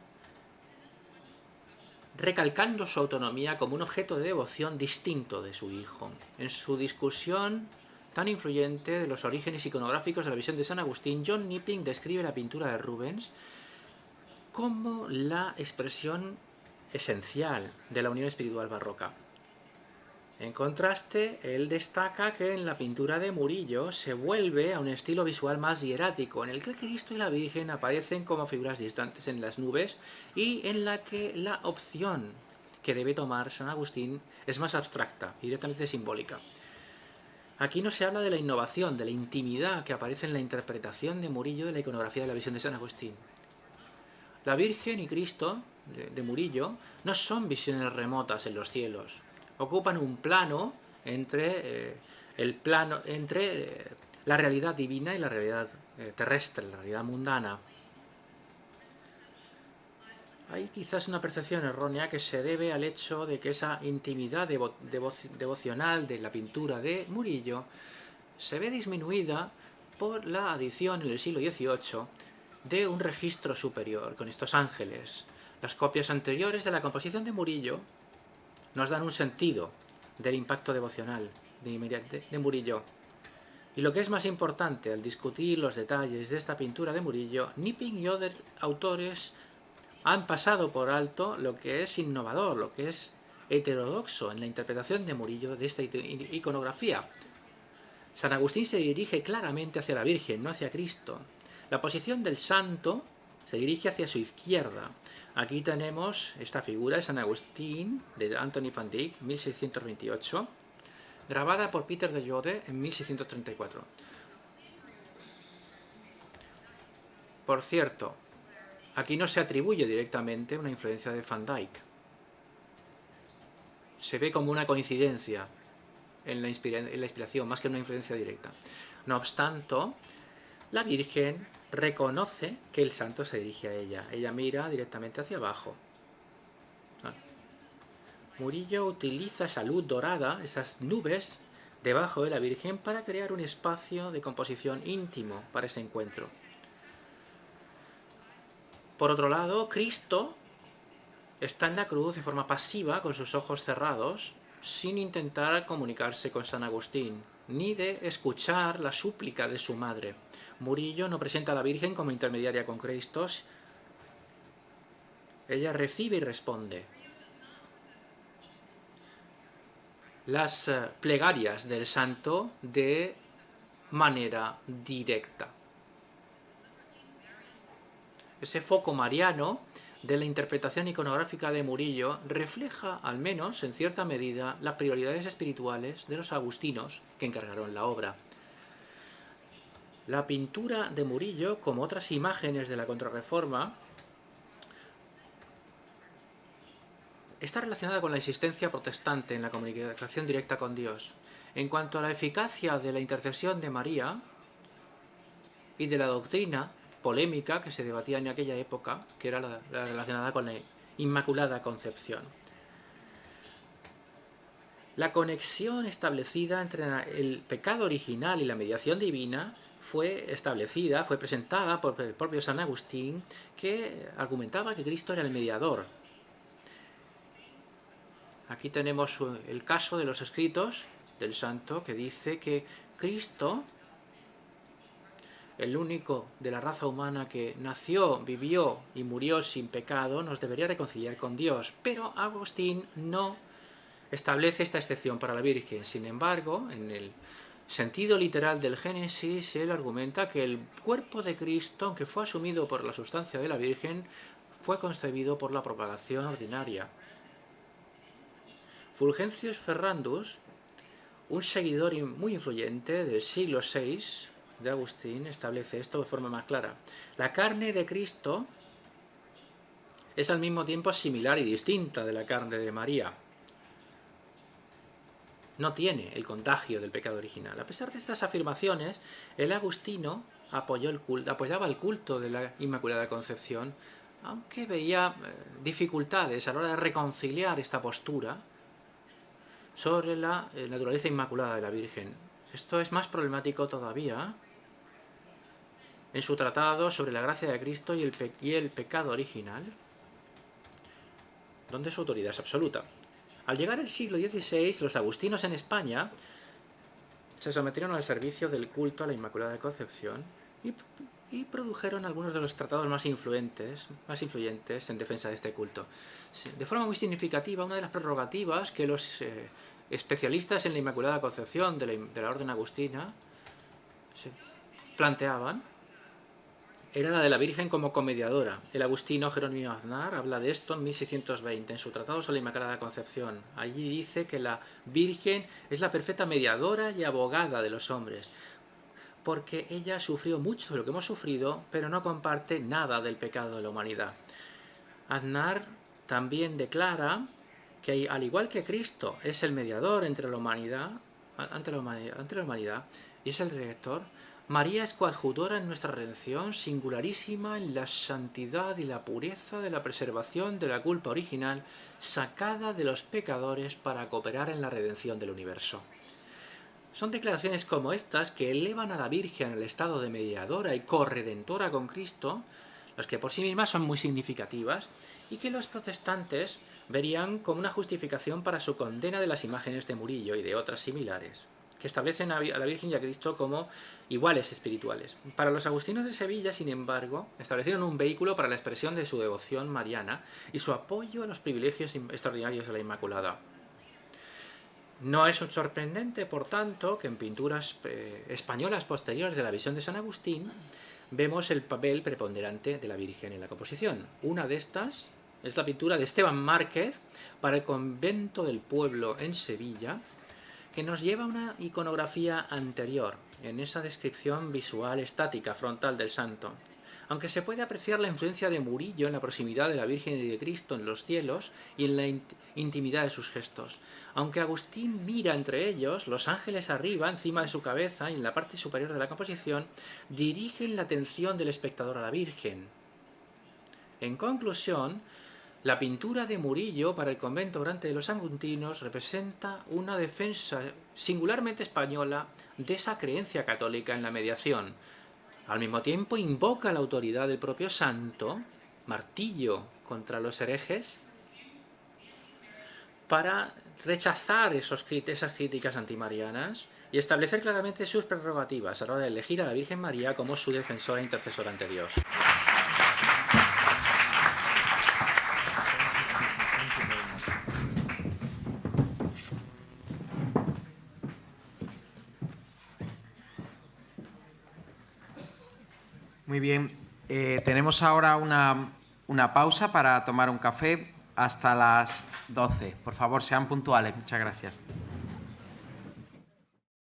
recalcando su autonomía como un objeto de devoción distinto de su hijo. En su discusión tan influyente de los orígenes iconográficos de la visión de San Agustín, John Knipping describe la pintura de Rubens como la expresión esencial de la unión espiritual barroca. En contraste, él destaca que en la pintura de Murillo se vuelve a un estilo visual más hierático, en el que el Cristo y la Virgen aparecen como figuras distantes en las nubes y en la que la opción que debe tomar San Agustín es más abstracta y directamente simbólica. Aquí no se habla de la innovación, de la intimidad que aparece en la interpretación de Murillo de la iconografía de la visión de San Agustín. La Virgen y Cristo de Murillo no son visiones remotas en los cielos, ocupan un plano entre la realidad divina y la realidad terrestre, la realidad mundana. Hay quizás una percepción errónea que se debe al hecho de que esa intimidad devocional de la pintura de Murillo se ve disminuida por la adición en el siglo XVIII de un registro superior con estos ángeles. Las copias anteriores de la composición de Murillo nos dan un sentido del impacto devocional de Murillo. Y lo que es más importante, al discutir los detalles de esta pintura de Murillo, Knipping y otros autores han pasado por alto lo que es innovador, lo que es heterodoxo en la interpretación de Murillo de esta iconografía. San Agustín se dirige claramente hacia la Virgen, no hacia Cristo. La posición del santo se dirige hacia su izquierda. Aquí tenemos esta figura de San Agustín de Anthony van Dyck, 1628, grabada por Peter de Jode en 1634. Por cierto, aquí no se atribuye directamente una influencia de Van Dyck. Se ve como una coincidencia en la inspiración, más que una influencia directa. No obstante, la Virgen reconoce que el santo se dirige a ella. Ella mira directamente hacia abajo. Murillo utiliza esa luz dorada, esas nubes debajo de la Virgen, para crear un espacio de composición íntimo para ese encuentro. Por otro lado, Cristo está en la cruz de forma pasiva, con sus ojos cerrados, sin intentar comunicarse con San Agustín, ni de escuchar la súplica de su madre. Murillo no presenta a la Virgen como intermediaria con Cristo. Ella recibe y responde las plegarias del santo de manera directa. Ese foco mariano de la interpretación iconográfica de Murillo refleja, al menos en cierta medida, las prioridades espirituales de los agustinos que encargaron la obra. La pintura de Murillo, como otras imágenes de la Contrarreforma, está relacionada con la insistencia protestante en la comunicación directa con Dios. En cuanto a la eficacia de la intercesión de María y de la doctrina polémica que se debatía en aquella época, que era la relacionada con la Inmaculada Concepción. La conexión establecida entre el pecado original y la mediación divina fue presentada por el propio San Agustín, que argumentaba que Cristo era el mediador. Aquí tenemos el caso de los escritos del santo, que dice que Cristo el único de la raza humana que nació, vivió y murió sin pecado, nos debería reconciliar con Dios. Pero Agustín no establece esta excepción para la Virgen. Sin embargo, en el sentido literal del Génesis, él argumenta que el cuerpo de Cristo, aunque fue asumido por la sustancia de la Virgen, fue concebido por la propagación ordinaria. Fulgencius Ferrandus, un seguidor muy influyente del siglo VI de Agustín, establece esto de forma más clara. La carne de Cristo es al mismo tiempo similar y distinta de la carne de María. No tiene el contagio del pecado original. A pesar de estas afirmaciones, el agustino apoyaba el culto de la Inmaculada Concepción, aunque veía dificultades a la hora de reconciliar esta postura sobre la naturaleza inmaculada de la Virgen. Esto es más problemático todavía en su tratado sobre la gracia de Cristo y el pecado original, donde su autoridad es absoluta. Al llegar el siglo XVI, los agustinos en España se sometieron al servicio del culto a la Inmaculada Concepción y produjeron algunos de los tratados más influyentes en defensa de este culto. De forma muy significativa, una de las prerrogativas que los especialistas en la Inmaculada Concepción de la Orden Agustina se planteaban era la de la Virgen como comediadora. El agustino Jerónimo Aznar habla de esto en 1620, en su tratado sobre la Inmaculada Concepción. Allí dice que la Virgen es la perfecta mediadora y abogada de los hombres, porque ella sufrió mucho de lo que hemos sufrido, pero no comparte nada del pecado de la humanidad. Aznar también declara que, al igual que Cristo es el mediador entre la humanidad, ante la humanidad y es el director, María es coadjutora en nuestra redención, singularísima en la santidad y la pureza de la preservación de la culpa original, sacada de los pecadores para cooperar en la redención del universo. Son declaraciones como estas que elevan a la Virgen al estado de mediadora y corredentora con Cristo, las que por sí mismas son muy significativas, y que los protestantes verían como una justificación para su condena de las imágenes de Murillo y de otras similares, que establecen a la Virgen y a Cristo como iguales espirituales. Para los agustinos de Sevilla, sin embargo, establecieron un vehículo para la expresión de su devoción mariana y su apoyo a los privilegios extraordinarios de la Inmaculada. No es sorprendente, por tanto, que en pinturas españolas posteriores de la visión de San Agustín vemos el papel preponderante de la Virgen en la composición. Una de estas es la pintura de Esteban Márquez para el Convento del Pueblo en Sevilla, que nos lleva a una iconografía anterior, en esa descripción visual estática frontal del santo. Aunque se puede apreciar la influencia de Murillo en la proximidad de la Virgen y de Cristo en los cielos y en la intimidad de sus gestos. Aunque Agustín mira entre ellos, los ángeles arriba, encima de su cabeza y en la parte superior de la composición, dirigen la atención del espectador a la Virgen. En conclusión, la pintura de Murillo para el convento grande de los agustinos representa una defensa singularmente española de esa creencia católica en la mediación. Al mismo tiempo invoca la autoridad del propio santo, martillo contra los herejes, para rechazar esas críticas antimarianas y establecer claramente sus prerrogativas a la hora de elegir a la Virgen María como su defensora e intercesora ante Dios. Muy bien, tenemos ahora una pausa para tomar un café hasta las 12. Por favor, sean puntuales. Muchas gracias.